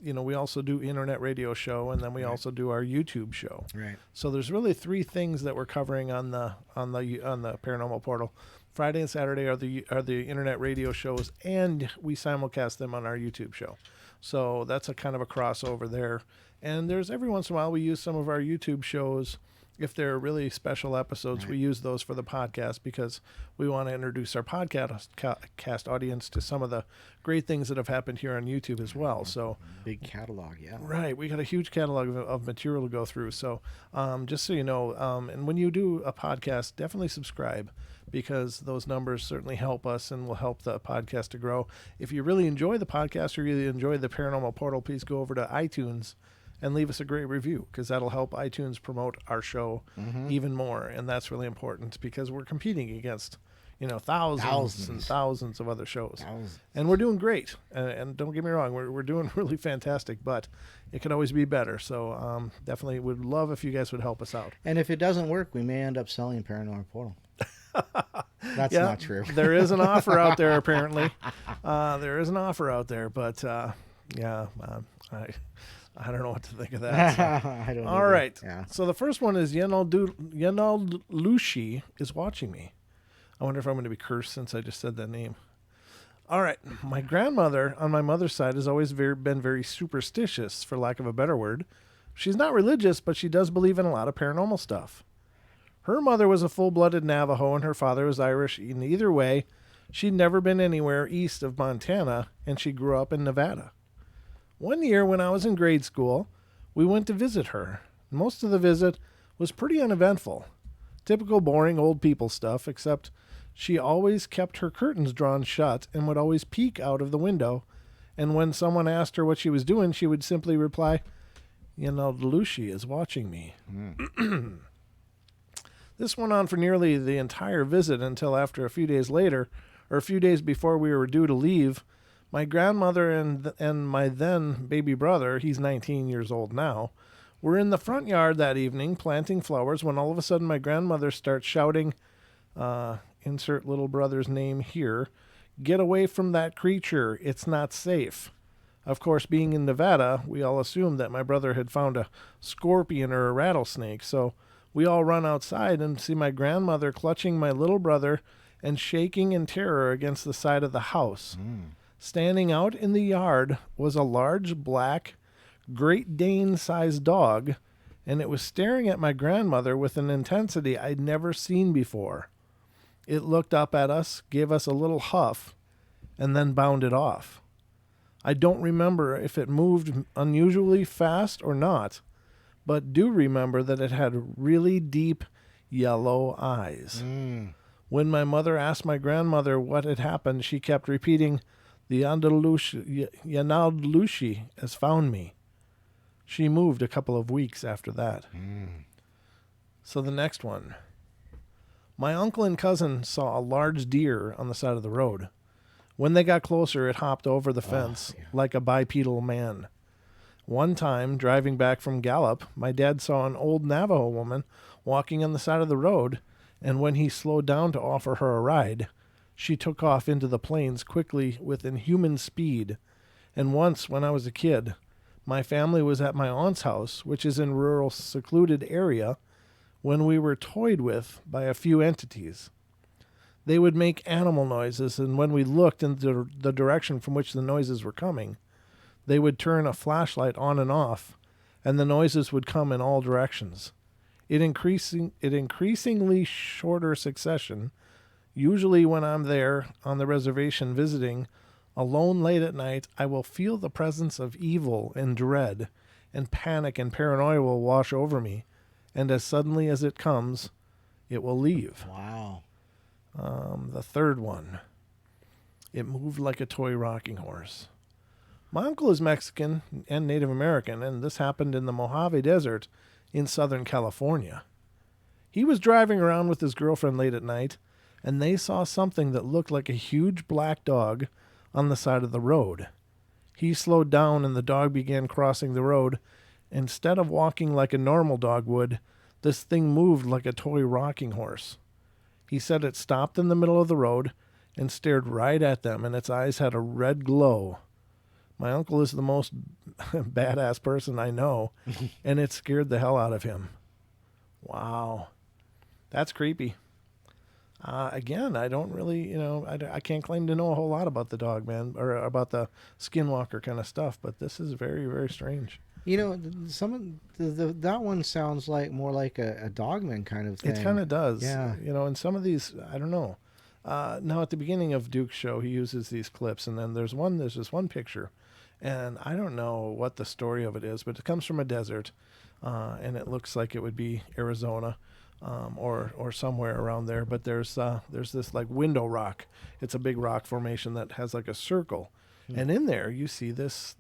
we also do internet radio show, and then we also do our YouTube show. Right. So there's really three things that we're covering on the Paranormal Portal. Friday and Saturday are the internet radio shows, and we simulcast them on our YouTube show. So that's a kind of a crossover there. And there's every once in a while we use some of our YouTube shows. If they're really special episodes, we use those for the podcast because we want to introduce our podcast audience to some of the great things that have happened here on YouTube as well. So big catalog, yeah. Right. We got a huge catalog of material to go through. So just so you know, and when you do a podcast, definitely subscribe because those numbers certainly help us and will help the podcast to grow. If you really enjoy the podcast or really enjoy the Paranormal Portal, please go over to iTunes and leave us a great review because that'll help iTunes promote our show even more. And that's really important because we're competing against, thousands and thousands of other shows. And we're doing great. And don't get me wrong, we're doing really fantastic, but it could always be better. So definitely would love if you guys would help us out. And if it doesn't work, we may end up selling Paranormal Portal. That's not true. There is an offer out there, apparently. There is an offer out there, but I don't know what to think of that. So. I don't know. All right. Yeah. So the first one is Yenal Lushi is watching me. I wonder if I'm going to be cursed since I just said that name. All right. My grandmother on my mother's side has always been very superstitious, for lack of a better word. She's not religious, but she does believe in a lot of paranormal stuff. Her mother was a full-blooded Navajo, and her father was Irish. In either way, she'd never been anywhere east of Montana, and she grew up in Nevada. One year when I was in grade school, we went to visit her. Most of the visit was pretty uneventful. Typical boring old people stuff, except she always kept her curtains drawn shut and would always peek out of the window. And when someone asked her what she was doing, she would simply reply, Lucy is watching me. This went on for nearly the entire visit until after a few days later, or a few days before we were due to leave, my grandmother and my then baby brother, he's 19 years old now, were in the front yard that evening planting flowers when all of a sudden my grandmother starts shouting, insert little brother's name here, "Get away from that creature, it's not safe." Of course, being in Nevada, we all assumed that my brother had found a scorpion or a rattlesnake, so we all run outside and see my grandmother clutching my little brother and shaking in terror against the side of the house. Standing out in the yard was a large black Great Dane-sized dog, and it was staring at my grandmother with an intensity I'd never seen before. It looked up at us, gave us a little huff, and then bounded off. I don't remember if it moved unusually fast or not, but do remember that it had really deep yellow eyes. When my mother asked my grandmother what had happened, she kept repeating, "The Yanaldushi has found me." She moved a couple of weeks after that. So the next one. My uncle and cousin saw a large deer on the side of the road. When they got closer, it hopped over the fence like a bipedal man. One time, driving back from Gallup, my dad saw an old Navajo woman walking on the side of the road, and when he slowed down to offer her a ride, she took off into the plains quickly with inhuman speed. And once, when I was a kid, my family was at my aunt's house, which is in a rural, secluded area, when we were toyed with by a few entities. They would make animal noises, and when we looked in the direction from which the noises were coming, they would turn a flashlight on and off, and the noises would come in all directions. In increasingly shorter succession, usually when I'm there on the reservation visiting, alone late at night, I will feel the presence of evil and dread, and panic and paranoia will wash over me, and as suddenly as it comes, it will leave. Wow. The third one. It moved like a toy rocking horse. My uncle is Mexican and Native American, and this happened in the Mojave Desert in Southern California. He was driving around with his girlfriend late at night, and they saw something that looked like a huge black dog on the side of the road. He slowed down, and the dog began crossing the road. Instead of walking like a normal dog would, this thing moved like a toy rocking horse. He said it stopped in the middle of the road and stared right at them, and its eyes had a red glow. My uncle is the most badass person I know, and it scared the hell out of him. Wow. That's creepy. Again, I don't really, I can't claim to know a whole lot about the dog, man, or about the Skinwalker kind of stuff, but this is very, very strange. Some of that one sounds like more like a Dogman kind of thing. It kind of does. Yeah. And some of these, I don't know. Now, at the beginning of Duke's show, he uses these clips, and then there's this one picture, and I don't know what the story of it is, but it comes from a desert, and it looks like it would be Arizona, or somewhere around there. But there's this like window rock. It's a big rock formation that has like a circle, and in there you see this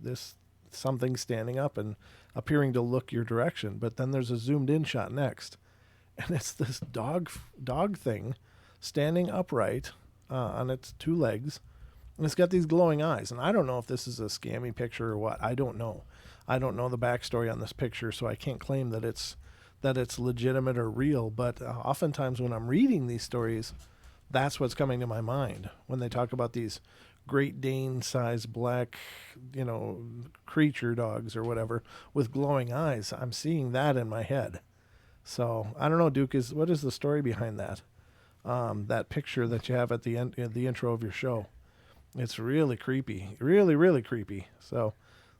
something standing up and appearing to look your direction. But then there's a zoomed in shot next, and it's this dog thing standing upright on its two legs, and it's got these glowing eyes. And I don't know if this is a scammy picture or what. I don't know. I don't know the backstory on this picture, so I can't claim that it's legitimate or real. But oftentimes when I'm reading these stories, that's what's coming to my mind when they talk about these Great Dane-sized black, creature dogs or whatever with glowing eyes. I'm seeing that in my head. So I don't know, Duke. What is the story behind that? That picture that you have at the end, the intro of your show. It's really creepy, really, really creepy. So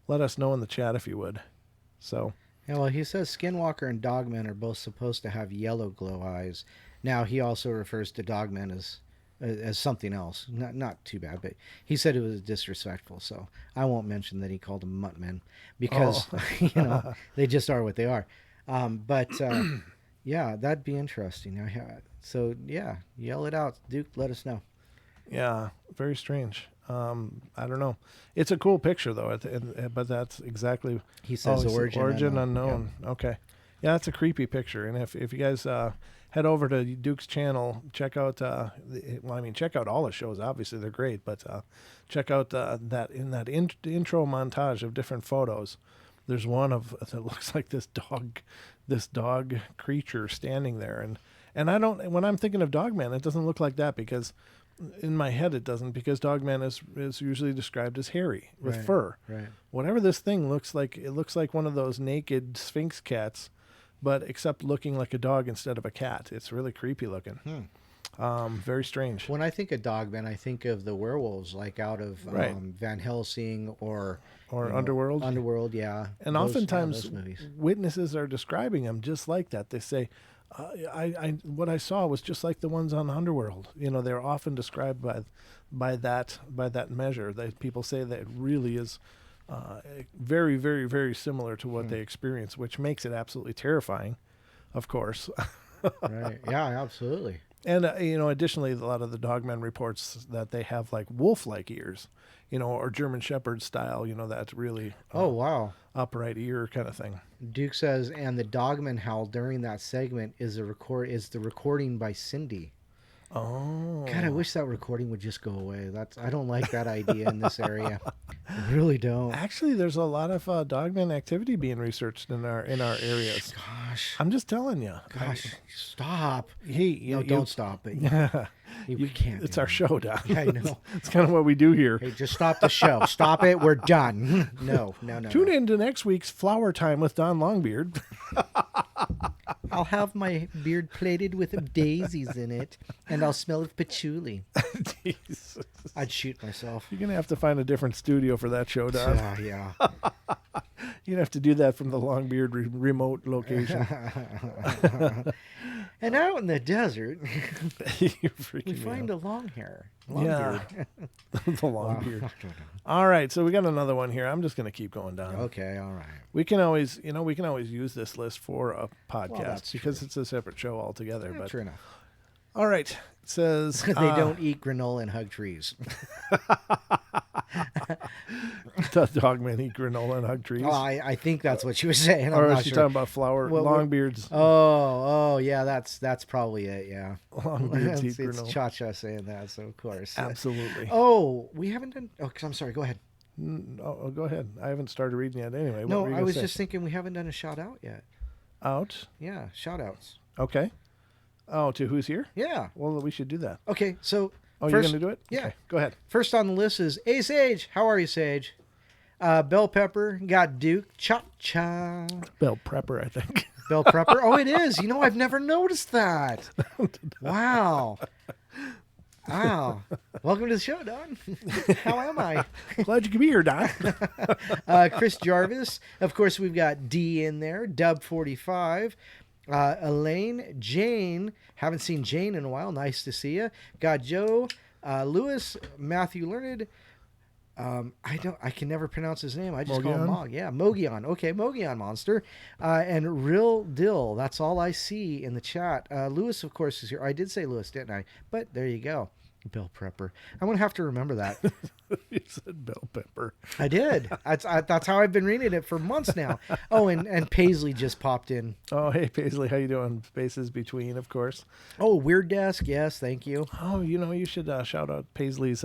let us know in the chat if you would. So. Yeah, well, he says Skinwalker and Dogman are both supposed to have yellow glow eyes. Now he also refers to Dogman as something else. Not too bad, but he said it was disrespectful, so I won't mention that he called them muttmen because they just are what they are. But yeah, that'd be interesting. So yeah, yell it out, Duke. Let us know. Yeah, very strange. I don't know. It's a cool picture though, but that's exactly. He says origin unknown. Yeah. Okay, yeah, that's a creepy picture. And if you guys head over to Duke's channel, check out. Check out all the shows. Obviously, they're great, but check out that intro montage of different photos. There's one that looks like this dog creature standing there, and I don't. When I'm thinking of Dogman, it doesn't look like that because. In my head, it doesn't, because Dogman is usually described as hairy with fur. Right. Whatever this thing looks like, it looks like one of those naked Sphinx cats, but except looking like a dog instead of a cat. It's really creepy looking. Very strange. When I think of Dogman, I think of the werewolves, like out of Van Helsing or Underworld. Underworld, yeah. And oftentimes, witnesses are describing them just like that. They say. What I saw was just like the ones on Underworld. They're often described by that measure. People say that it really is very, very, very similar to what they experience, which makes it absolutely terrifying, of course. Right. Yeah, absolutely. And additionally, a lot of the Dogman reports that they have like wolf-like ears, or German Shepherd style. That's really upright ear kind of thing. Duke says, and the Dogman howl during that segment is the recording by Cindy. Oh, God, I wish that recording would just go away. I don't like that idea in this area. I really don't. Actually, there's a lot of Dogman activity being researched in our areas. Gosh, I'm just telling you. Gosh, stop. Hey, don't stop it. You can't. It's our show, Don. Yeah, I know. It's kind of what we do here. Hey, just stop the show. Stop it. We're done. No. Tune in to next week's Flower Time with Don Longbeard. I'll have my beard plated with daisies in it, and I'll smell of patchouli. Jesus. I'd shoot myself. You're going to have to find a different studio for that show, Don. Yeah. You'd have to do that from the Longbeard remote location. And out in the desert, we find a long hair. Yeah. The long beard. All right, so we got another one here. I'm just going to keep going down. Okay, all right. We can always use this list for a podcast because it's a separate show altogether. Yeah, but true enough. All right, it says they don't eat granola and hug trees. Does Dogman eat granola and hug trees? Oh, I think that's what she was saying. Or is she talking about longbeards? Oh, yeah, that's probably it. Yeah, longbeards eat granola. It's Cha-Cha saying that, so of course. Absolutely. We haven't done. Oh, I'm sorry. Go ahead. Oh, go ahead. I haven't started reading yet. Anyway, no, I was just thinking we haven't done a shout out yet. Out? Yeah, shout outs. Okay. Oh, to who's here? Yeah. Well, we should do that. Okay, so. Oh, you're going to do it? Yeah. Okay, go ahead. First on the list is Sage. How are you, Sage? Bell Pepper, got Duke, Cha-Cha. Bell Prepper, I think. Bell Prepper? Oh, it is. I've never noticed that. Wow. Welcome to the show, Don. How am I? Glad you could be here, Don. Chris Jarvis. Of course, we've got D in there. Dub 45. Elaine, Jane. Haven't seen Jane in a while. Nice to see you. Got Joe, Lewis, Matthew Learned. I can never pronounce his name. I just call him Mog. Yeah, Mogion. Okay, Mogion Monster. And Real Dill. That's all I see in the chat. Lewis, of course, is here. I did say Lewis, didn't I? But there you go. Bill Prepper. I'm going to have to remember that. You said bell pepper. I did. That's how I've been reading it for months now. Oh, and Paisley just popped in. Oh, hey, Paisley. How you doing? Spaces between, of course. Oh, Weird Desk. Yes, thank you. Oh, you should shout out Paisley's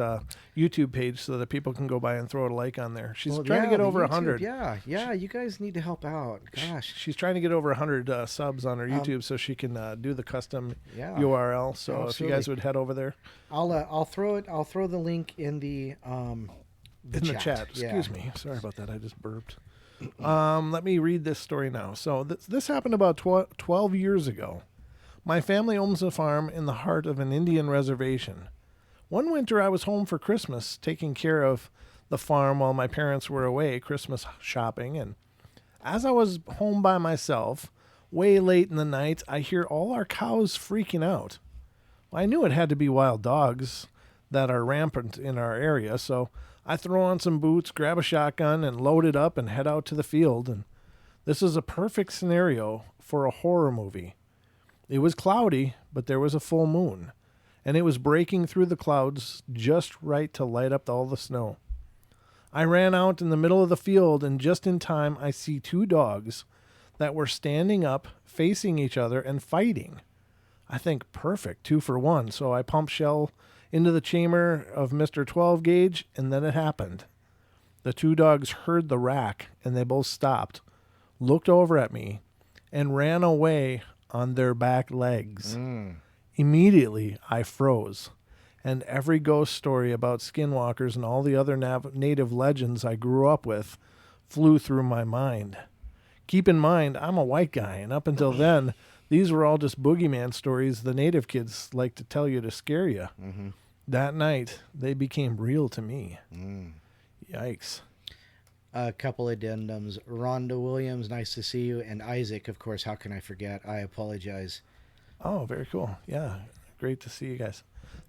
YouTube page so that people can go by and throw a like on there. She's trying to get over 100. Yeah, you guys need to help out. Gosh. She's trying to get over 100 subs on her YouTube so she can do the custom URL. So absolutely. if you guys would head over there. I'll throw the link in the chat. Excuse me. Sorry about that. I just burped. Let me read this story now. So this happened about 12 years ago. My family owns a farm in the heart of an Indian reservation. One winter I was home for Christmas, taking care of the farm while my parents were away Christmas shopping, and as I was home by myself, way late in the night, I hear all our cows freaking out. I knew it had to be wild dogs that are rampant in our area, so I throw on some boots, grab a shotgun, and load it up and head out to the field. And this is a perfect scenario for a horror movie. It was cloudy, but there was a full moon, and it was breaking through the clouds just right to light up all the snow. I ran out in the middle of the field, and just in time I see two dogs that were standing up, facing each other, and fighting. I think perfect, 2 for 1, so I pumped shell into the chamber of Mr. 12 gauge, and then it happened. The two dogs heard the rack, and they both stopped, looked over at me, and ran away on their back legs. Immediately, I froze, and every ghost story about skinwalkers and all the other native legends I grew up with flew through my mind. Keep in mind, I'm a white guy, and up until then, these were all just boogeyman stories the native kids like to tell you to scare you. That night, they became real to me. Yikes. A couple addendums. Rhonda Williams, nice to see you. And Isaac, of course, how can I forget? I apologize. Oh, very cool. Yeah, great to see you guys.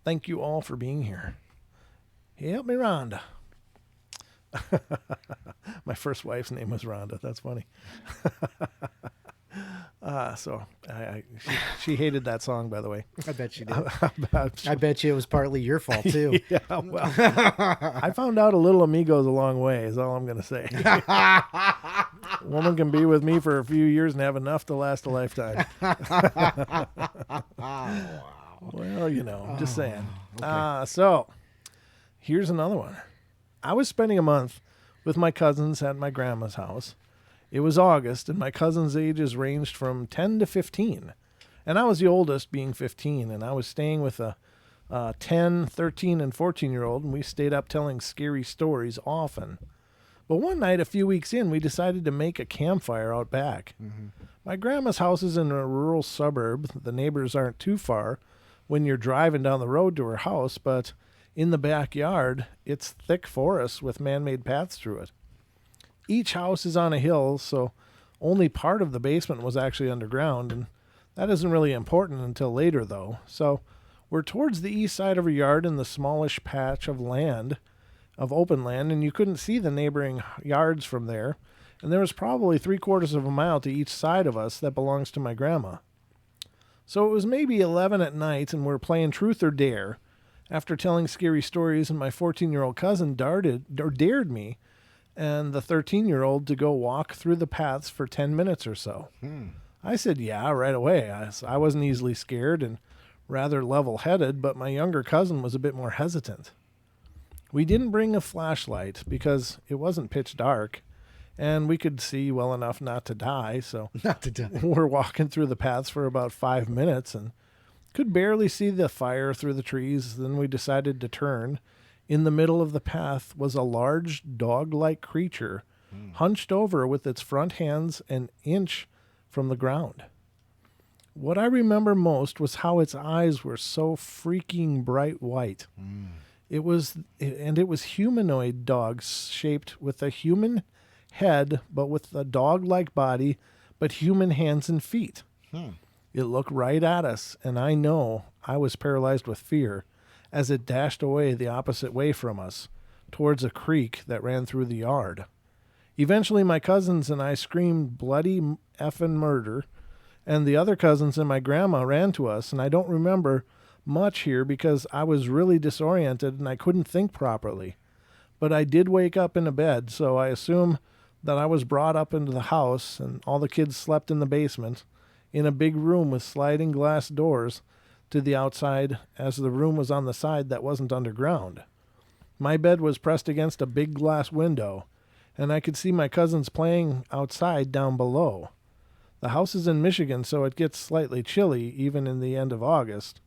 Thank you all for being here. Help me, Rhonda. My first wife's name was Rhonda. That's funny. So she hated that song, by the way. I bet she did. I bet you it was partly your fault too. Yeah, well, I found out a little amigo's a long way, is all I'm going to say. Woman can be with me for a few years and have enough to last a lifetime. Well, just saying. Okay. So here's another one. I was spending a month with my cousins at my grandma's house. It was August, and my cousins' ages ranged from 10 to 15. And I was the oldest, being 15, and I was staying with a 10, 13, and 14-year-old, and we stayed up telling scary stories often. But one night, a few weeks in, we decided to make a campfire out back. My grandma's house is in a rural suburb. The neighbors aren't too far when you're driving down the road to her house, but in the backyard, it's thick forest with man-made paths through it. Each house is on a hill, so only part of the basement was actually underground, and that isn't really important until later, though. So we're towards the east side of a yard in the smallish patch of open land, and you couldn't see the neighboring yards from there, and there was probably 3/4 of a mile to each side of us that belongs to my grandma. So it was maybe 11 at night, and we're playing Truth or Dare. After telling scary stories, and my 14-year-old cousin dared me and the 13-year-old to go walk through the paths for 10 minutes or so. I said, yeah, right away. I wasn't easily scared and rather level-headed, but my younger cousin was a bit more hesitant. We didn't bring a flashlight because it wasn't pitch dark, and we could see well enough not to die, so we're walking through the paths for about 5 minutes and could barely see the fire through the trees. Then we decided to turn. In the middle of the path was a large dog-like creature, hunched over with its front hands an inch from the ground. What I remember most was how its eyes were so freaking bright white. It was humanoid dogs shaped with a human head, but with a dog-like body, but human hands and feet. It looked right at us, and I know I was paralyzed with fear as it dashed away the opposite way from us, towards a creek that ran through the yard. Eventually, my cousins and I screamed bloody effing murder, and the other cousins and my grandma ran to us, and I don't remember much here because I was really disoriented and I couldn't think properly. but I did wake up in a bed, so I assume that I was brought up into the house and all the kids slept in the basement in a big room with sliding glass doors to the outside, as the room was on the side that wasn't underground. My bed was pressed against a big glass window, and I could see my cousins playing outside down below. The house is in Michigan, so it gets slightly chilly even in the end of August,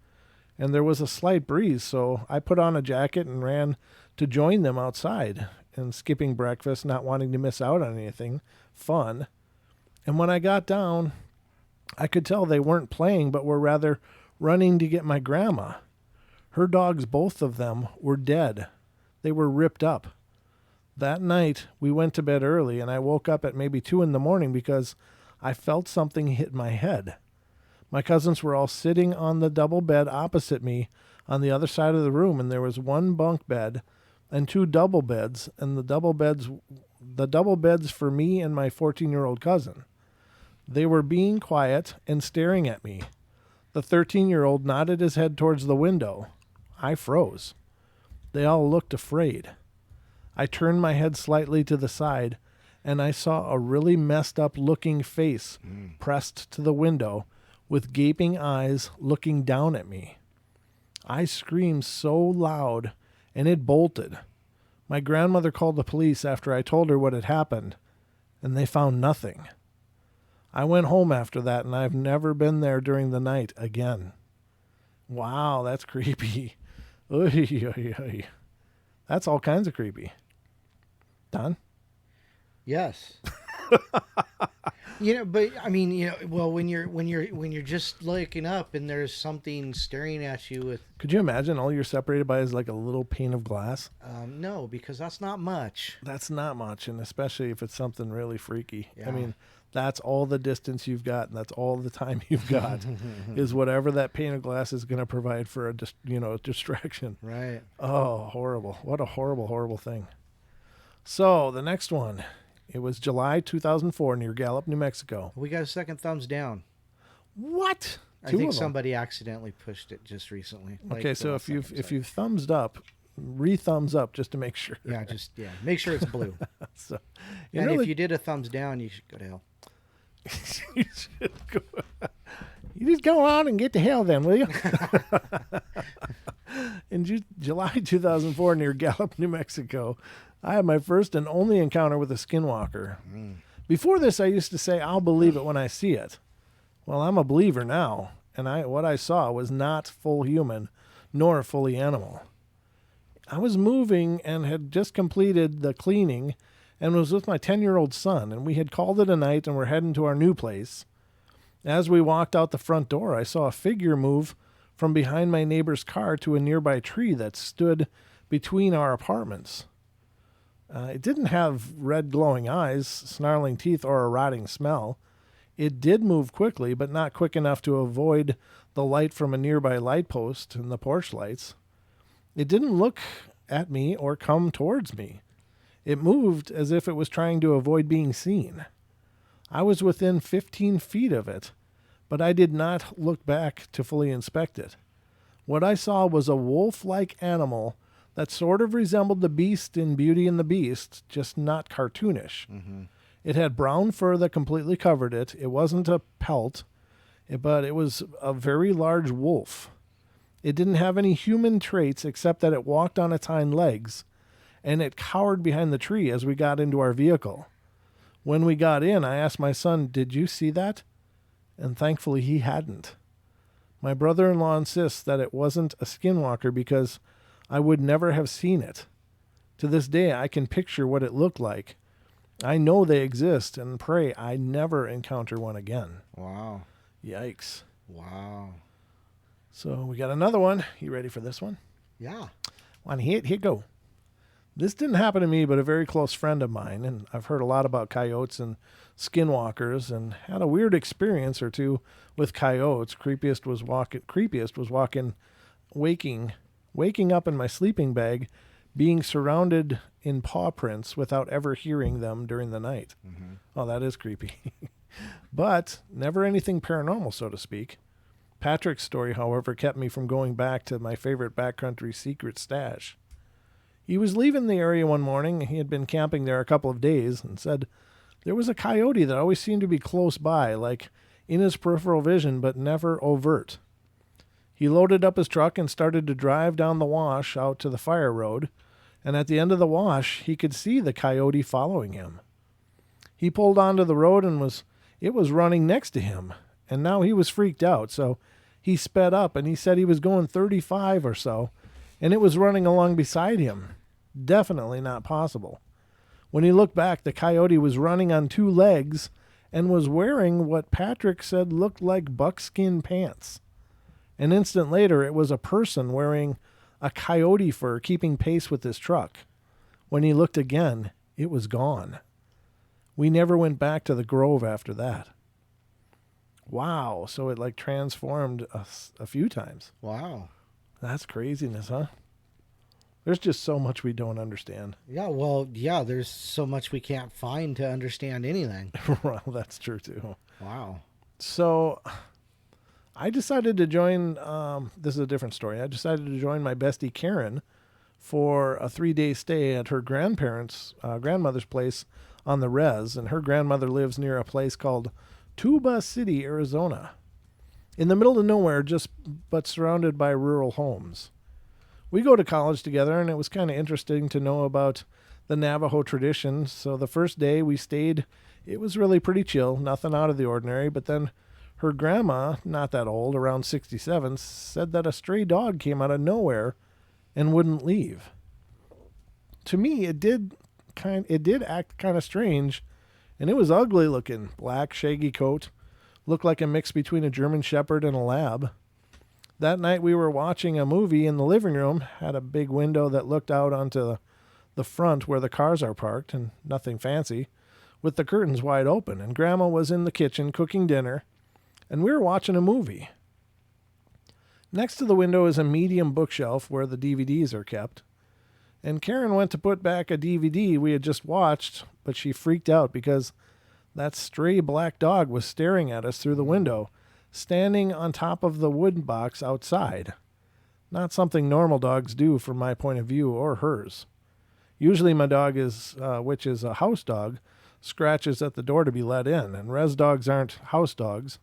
and there was a slight breeze, so I put on a jacket and ran to join them outside, and skipping breakfast, not wanting to miss out on anything fun. And when I got down, I could tell they weren't playing, but were rather running to get my grandma. Her dogs, both of them, were dead. They were ripped up. That night, we went to bed early, and I woke up at maybe 2 a.m. because I felt something hit my head. My cousins were all sitting on the double bed opposite me on the other side of the room, and there was one bunk bed and 2 double beds, and the double beds for me and my 14-year-old cousin. They were being quiet and staring at me. The 13-year-old nodded his head towards the window. I froze. They all looked afraid. I turned my head slightly to the side, and I saw a really messed up looking face pressed to the window with gaping eyes looking down at me. I screamed so loud, and it bolted. My grandmother called the police after I told her what had happened, and they found nothing. I went home after that, and I've never been there during the night again. Wow, that's creepy. Oy, oy, oy. That's all kinds of creepy. Don? Yes. But I mean, well, when you're just looking up and there's something staring at you with. Could you imagine all you're separated by is like a little pane of glass? No, because that's not much. That's not much, and especially if it's something really freaky. Yeah. I mean, that's all the distance you've got, and that's all the time you've got, is whatever that pane of glass is going to provide for a distraction. Right. Oh, horrible! What a horrible, horrible thing. So the next one. It was July 2004 near Gallup, New Mexico. We got a second thumbs down. What? I think somebody accidentally pushed it just recently. Okay, so if you've thumbs up, re-thumbs up just to make sure. Yeah, make sure it's blue. So, and if you did a thumbs down, you should go to hell. You should go. You just go on and get to hell then, will you? In July 2004 near Gallup, New Mexico, I had my first and only encounter with a skinwalker. Before this, I used to say, I'll believe it when I see it. Well, I'm a believer now, and what I saw was not full human, nor fully animal. I was moving and had just completed the cleaning and was with my 10-year-old son, and we had called it a night and were heading to our new place. As we walked out the front door, I saw a figure move from behind my neighbor's car to a nearby tree that stood between our apartments. It didn't have red glowing eyes, snarling teeth, or a rotting smell. It did move quickly, but not quick enough to avoid the light from a nearby light post and the porch lights. It didn't look at me or come towards me. It moved as if it was trying to avoid being seen. I was within 15 feet of it, but I did not look back to fully inspect it. What I saw was a wolf-like animal that sort of resembled the beast in Beauty and the Beast, just not cartoonish. Mm-hmm. It had brown fur that completely covered it. It wasn't a pelt, but it was a very large wolf. It didn't have any human traits except that it walked on its hind legs, and it cowered behind the tree as we got into our vehicle. When we got in, I asked my son, "Did you see that?" And thankfully he hadn't. My brother-in-law insists that it wasn't a skinwalker because I would never have seen it. To this day, I can picture what it looked like. I know they exist and pray I never encounter one again. Wow. Yikes. Wow. So we got another one. You ready for this one? Yeah. One hit, here go. This didn't happen to me, but a very close friend of mine, and I've heard a lot about coyotes and skinwalkers and had a weird experience or two with coyotes. Creepiest was waking up in my sleeping bag, being surrounded in paw prints without ever hearing them during the night. Mm-hmm. Oh, that is creepy. But never anything paranormal, so to speak. Patrick's story, however, kept me from going back to my favorite backcountry secret stash. He was leaving the area one morning. He had been camping there a couple of days and said there was a coyote that always seemed to be close by, like in his peripheral vision, but never overt. He loaded up his truck and started to drive down the wash out to the fire road, and at the end of the wash, he could see the coyote following him. He pulled onto the road and it was running next to him, and now he was freaked out, so he sped up, and he said he was going 35 or so, and it was running along beside him. Definitely not possible. When he looked back, the coyote was running on 2 legs and was wearing what Patrick said looked like buckskin pants. An instant later, it was a person wearing a coyote fur keeping pace with his truck. When he looked again, it was gone. We never went back to the grove after that. Wow, so it like transformed a few times. Wow. That's craziness, huh? There's just so much we don't understand. Yeah, well, yeah, there's so much we can't find to understand anything. Well, that's true too. Wow. So I decided to join, this is a different story. I decided to join my bestie Karen for a 3-day stay at her grandmother's place on the res. And her grandmother lives near a place called Tuba City, Arizona, in the middle of nowhere, but surrounded by rural homes. We go to college together, and it was kind of interesting to know about the Navajo tradition. So the first day we stayed, it was really pretty chill, nothing out of the ordinary. But then her grandma, not that old, around 67, said that a stray dog came out of nowhere and wouldn't leave. To me, it did act kind of strange. And it was ugly looking. Black, shaggy coat. Looked like a mix between a German Shepherd and a lab. That night we were watching a movie in the living room. Had a big window that looked out onto the front where the cars are parked, and nothing fancy, with the curtains wide open. And Grandma was in the kitchen cooking dinner, and we were watching a movie. Next to the window is a medium bookshelf where the DVDs are kept. And Karen went to put back a DVD we had just watched, but she freaked out because that stray black dog was staring at us through the window, standing on top of the wood box outside. Not something normal dogs do from my point of view or hers. Usually my dog which is a house dog, scratches at the door to be let in, and res dogs aren't house dogs,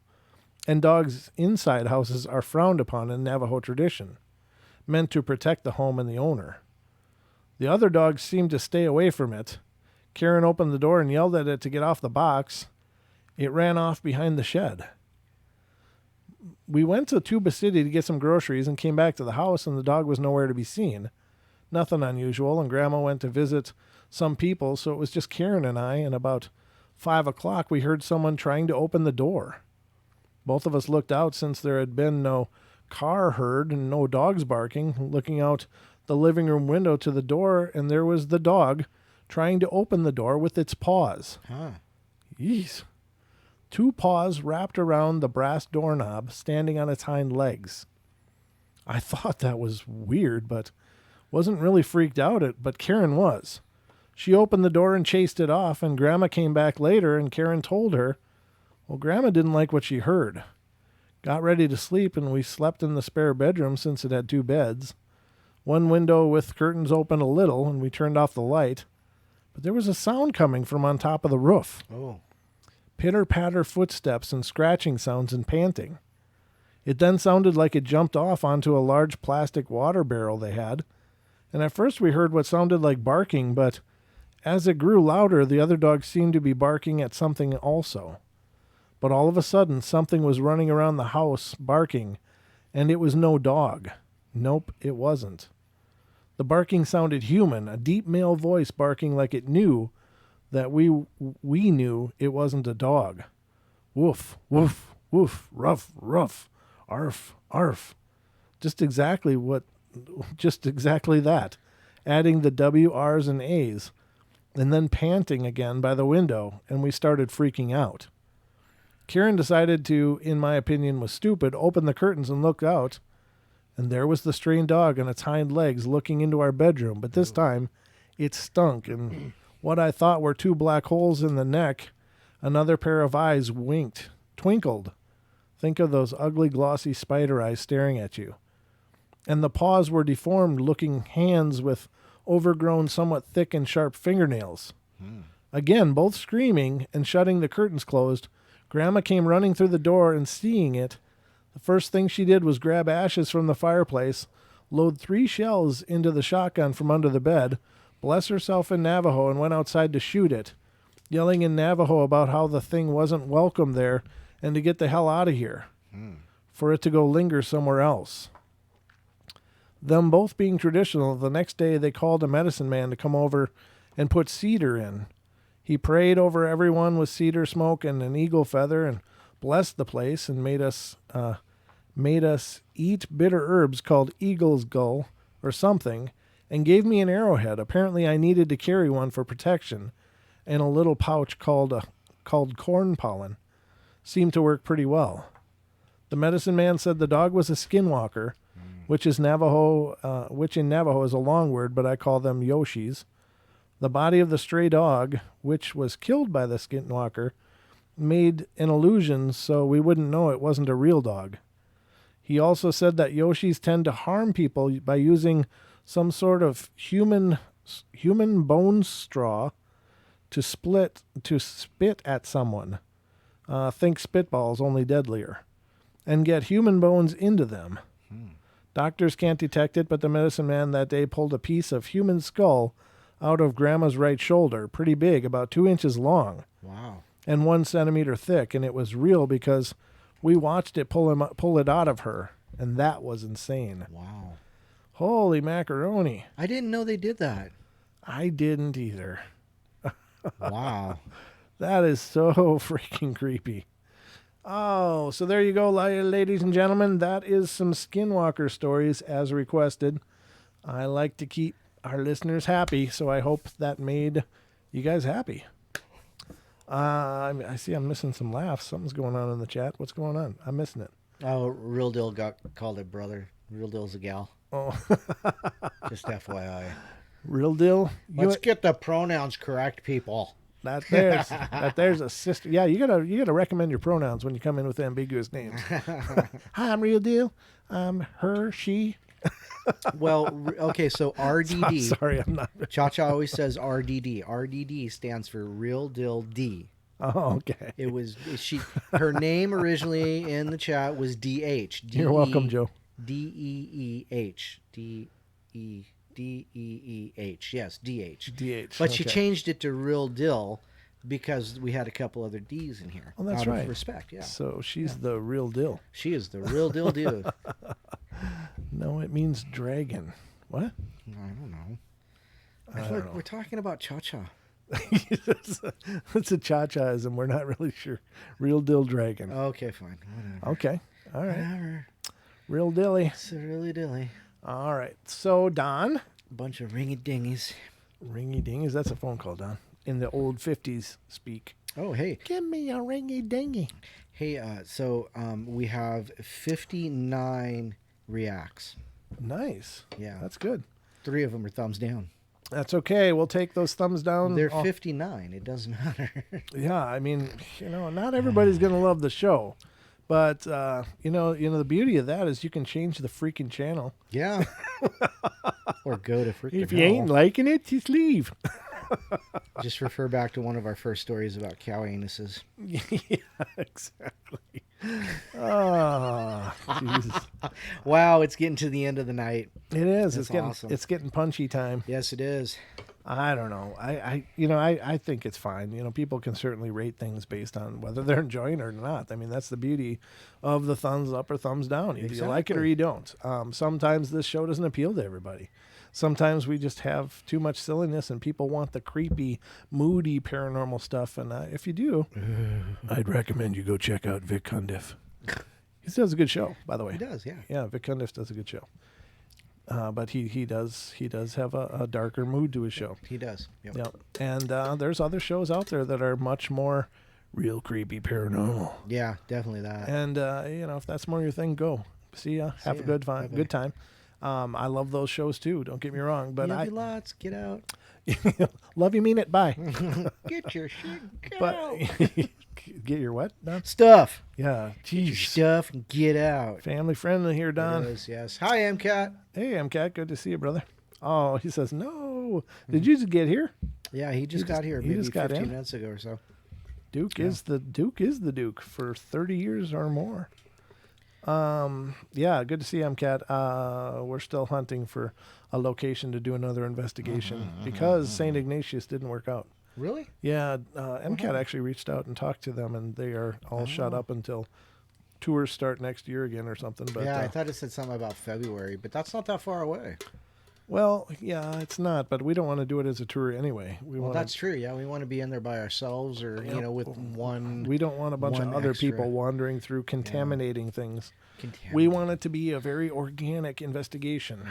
and dogs inside houses are frowned upon in Navajo tradition, meant to protect the home and the owner. The other dogs seemed to stay away from it. Karen opened the door and yelled at it to get off the box. It ran off behind the shed. We went to Tuba City to get some groceries and came back to the house, and the dog was nowhere to be seen. Nothing unusual, and Grandma went to visit some people, so it was just Karen and I, and about 5 o'clock we heard someone trying to open the door. Both of us looked out since there had been no car heard and no dogs barking, looking out the living room window to the door, and there was the dog trying to open the door with its paws. Huh. Yeesh. 2 paws wrapped around the brass doorknob, standing on its hind legs. I thought that was weird, but wasn't really freaked out but Karen was. She opened the door and chased it off, and Grandma came back later, and Karen told her, well, Grandma didn't like what she heard. Got ready to sleep, and we slept in the spare bedroom since it had 2 beds. One window with curtains open a little, and we turned off the light. But there was a sound coming from on top of the roof. Oh. Pitter-patter footsteps and scratching sounds and panting. It then sounded like it jumped off onto a large plastic water barrel they had. And at first we heard what sounded like barking, but as it grew louder, the other dogs seemed to be barking at something also. But all of a sudden, something was running around the house barking, and it was no dog. Nope, it wasn't. The barking sounded human, a deep male voice barking like it knew that we knew it wasn't a dog. Woof, woof, woof, ruff, ruff, arf, arf. Just exactly that, adding the W, R's, and A's, and then panting again by the window, and we started freaking out. Karen decided to, in my opinion was stupid, open the curtains and look out, and there was the strained dog on its hind legs looking into our bedroom, but this time it stunk, and what I thought were 2 black holes in the neck, another pair of eyes twinkled. Think of those ugly, glossy spider eyes staring at you. And the paws were deformed-looking hands with overgrown, somewhat thick and sharp fingernails. Again, both screaming and shutting the curtains closed, Grandma came running through the door, and seeing it, the first thing she did was grab ashes from the fireplace, load 3 shells into the shotgun from under the bed, bless herself in Navajo, and went outside to shoot it, yelling in Navajo about how the thing wasn't welcome there and to get the hell out of here, for it to go linger somewhere else. Them both being traditional, the next day they called a medicine man to come over and put cedar in. He prayed over everyone with cedar smoke and an eagle feather and blessed the place and made us eat bitter herbs called eagle's gull or something, and gave me an arrowhead. Apparently I needed to carry one for protection, and a little pouch called corn pollen. Seemed to work pretty well. The medicine man said the dog was a skinwalker, which in Navajo is a long word, but I call them Yoshis. The body of the stray dog, which was killed by the skinwalker, made an illusion so we wouldn't know it wasn't a real dog. He also said that Yoshis tend to harm people by using some sort of human bone straw to spit at someone. Think spitballs, only deadlier. And get human bones into them. Doctors can't detect it, but the medicine man that day pulled a piece of human skull out of Grandma's right shoulder, pretty big, about 2 inches long. Wow. And 1 centimeter thick, and it was real because we watched it pull it out of her, and that was insane. Wow. Holy macaroni. I didn't know they did that. I didn't either. Wow. That is so freaking creepy. Oh, so there you go, ladies and gentlemen. That is some Skinwalker stories as requested. I like to keep our listeners happy, so I hope that made you guys happy. I see I'm missing some laughs. Something's going on in the chat. What's going on? I'm missing it. Oh, Real Deal called it brother. Real Deal's a gal. Oh. Just FYI. Real Deal? Let's get the pronouns correct, people. That there's a sister. Yeah, you gotta recommend your pronouns when you come in with ambiguous names. Hi, I'm Real Deal. I'm her, she. Well, okay, so RDD. Sorry, I'm not. Cha-Cha always says RDD. RDD stands for Real Deal D. Oh, okay. It was her name originally in the chat was DH. You're welcome, Joe. DEEH. DEEH. Yes, DH. DH. But she changed it to Real Dill because we had a couple other D's in here. Oh, that's out right. Of respect, yeah. So she's the Real Deal. She is the Real Deal dude. No, it means dragon. What? I don't know. We're talking about cha-cha. It's a cha-chaism. We're not really sure. Real Deal dragon. Okay, fine. Whatever. Okay. All right. Whatever. Real dilly. It's a really dilly. All right. So, Don. Bunch of ringy-dingies. Ringy-dingies? That's a phone call, Don. In the old 50s speak. Oh, hey. Give me a ringy-dingy. Hey, so we have 59 reacts. Nice. Yeah. That's good. 3 of them are thumbs down. That's okay. We'll take those thumbs down. They're 59. It doesn't matter. Yeah, I mean, not everybody's going to love the show. But, the beauty of that is you can change the freaking channel. Yeah. Or go to freaking If you ain't liking it, just leave. Just refer back to one of our first stories about cow anuses. Yeah, exactly. Oh, Jesus. Wow, it's getting to the end of the night. It is. That's awesome. It's getting punchy time. Yes, it is. I don't know. I think it's fine. People can certainly rate things based on whether they're enjoying it or not. I mean, that's the beauty of the thumbs up or thumbs down. Either you like it or you don't. Sometimes this show doesn't appeal to everybody. Sometimes we just have too much silliness and people want the creepy, moody paranormal stuff. And if you do, I'd recommend you go check out Vic Cundiff. He does a good show, by the way. He does, yeah. Yeah, Vic Cundiff does a good show. But he does have a darker mood to his show. He does. Yep. And there's other shows out there that are much more real creepy paranormal. Yeah, definitely that. And if that's more your thing, go. See ya. Have a good time. I love those shows too. Don't get me wrong, but love you lots. Get out. Love you, mean it. Bye. Get your shit. Get but out. Get your what? Don? Stuff. Yeah. Jeez. Get your stuff and get out. Family friendly here, Don. It is, yes. Hi, MCAT. Hey, MCAT. Good to see you, brother. Oh, he says, no. Did you just get here? Yeah, he just got here he maybe just got 15 in? minutes ago or so. Duke is the Duke for 30 years or more. Yeah, good to see MCAT. We're still hunting for a location to do another investigation because St. Ignatius didn't work out. Really? Yeah, MCAT actually reached out and talked to them, and they are all shut up until tours start next year again or something. But Yeah, I thought it said something about February, but that's not that far away. well, yeah, it's not, but we don't want to do it as a tour anyway. Well, that's true. Yeah, we want to be in there by ourselves, or with one. We don't want a bunch of one other extra. people wandering through, contaminating things. We want it to be a very organic investigation.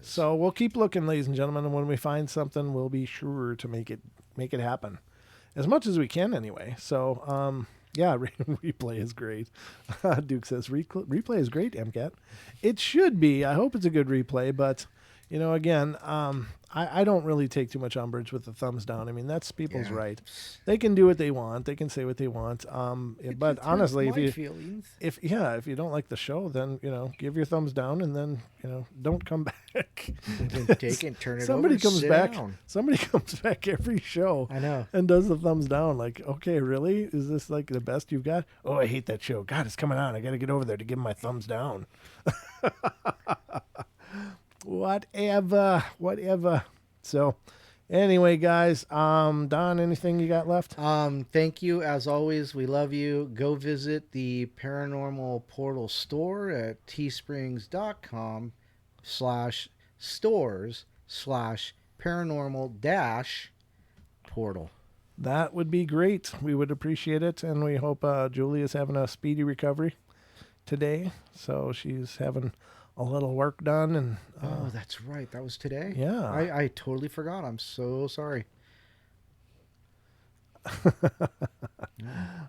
So we'll keep looking, ladies and gentlemen, and when we find something, we'll be sure to make it happen, as much as we can anyway. So, yeah, replay is great. Duke says replay is great, MCAT. It should be. I hope it's a good replay, but again, I don't really take too much umbrage with the thumbs down. I mean, that's people's right. They can do what they want. They can say what they want. But honestly, if you don't like the show, then give your thumbs down and then don't come back. Take it, turn it Somebody over, comes sit back. down. Somebody comes back every show. I know. And does the thumbs down. Like, okay, really? Is this like the best you've got? Oh, I hate that show. God, it's coming on. I got to get over there to give my thumbs down. Whatever. So, anyway, guys, Don, anything you got left? Thank you. As always, we love you. Go visit the Paranormal Portal store at teesprings.com/stores/paranormal-portal. That would be great. We would appreciate it. And we hope Julie is having a speedy recovery today. So she's having a little work done. And oh, that's right. That was today? Yeah. I totally forgot. I'm so sorry.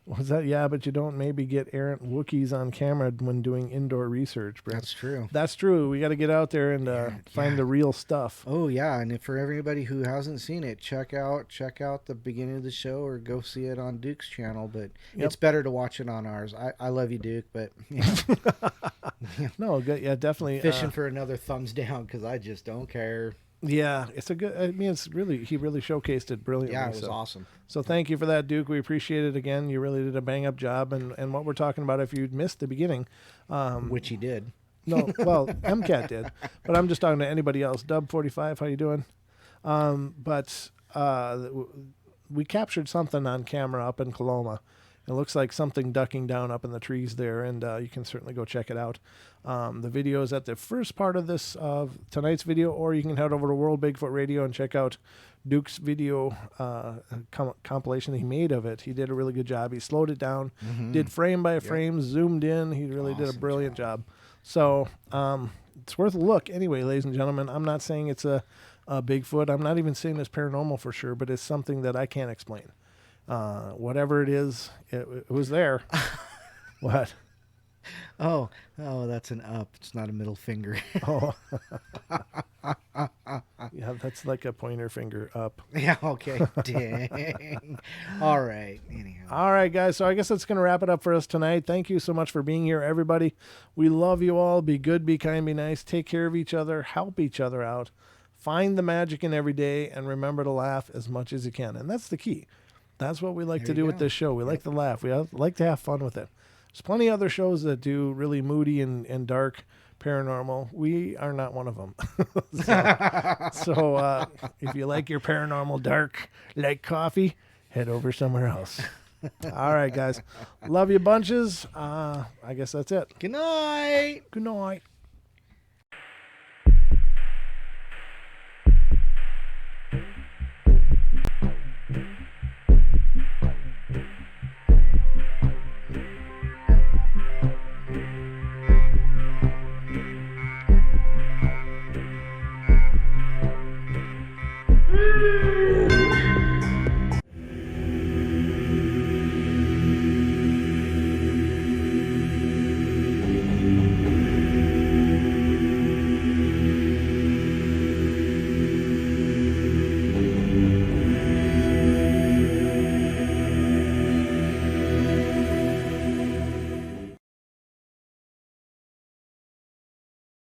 Was that? Yeah, but you don't maybe get errant Wookiees on camera when doing indoor research, Brent. That's true. That's true. We got to get out there and find the real stuff. Oh yeah, and for everybody who hasn't seen it, check out the beginning of the show or go see it on Duke's channel. But it's better to watch it on ours. I love you, Duke, but no, good. Yeah, definitely fishing for another thumbs down because I just don't care. Yeah, it's a good. I mean, he really showcased it brilliantly. Yeah, it was awesome. So thank you for that, Duke. We appreciate it again. You really did a bang up job. And what we're talking about, if you missed the beginning, which he did. No, well, MCAT did, but I'm just talking to anybody else. Dub45, how you doing? But we captured something on camera up in Coloma. It looks like something ducking down up in the trees there, and you can certainly go check it out. The video is at the first part of this tonight's video, or you can head over to World Bigfoot Radio and check out Duke's video compilation he made of it. He did a really good job. He slowed it down, did frame by frame, zoomed in. He really did a brilliant job. So it's worth a look. Anyway, ladies and gentlemen, I'm not saying it's a Bigfoot. I'm not even saying it's paranormal for sure, but it's something that I can't explain. Whatever it is, it was there. What? Oh, that's an up. It's not a middle finger. Oh. Yeah, that's like a pointer finger up. Yeah, okay. Dang. All right. Anyhow. All right, guys. So I guess that's going to wrap it up for us tonight. Thank you so much for being here, everybody. We love you all. Be good, be kind, be nice. Take care of each other. Help each other out. Find the magic in every day, and remember to laugh as much as you can. And that's the key. That's what we like to do with this show. We like to laugh. We like to have fun with it. There's plenty of other shows that do really moody and dark paranormal. We are not one of them. So if you like your paranormal dark like coffee, head over somewhere else. All right, guys. Love you bunches. I guess that's it. Good night. Good night.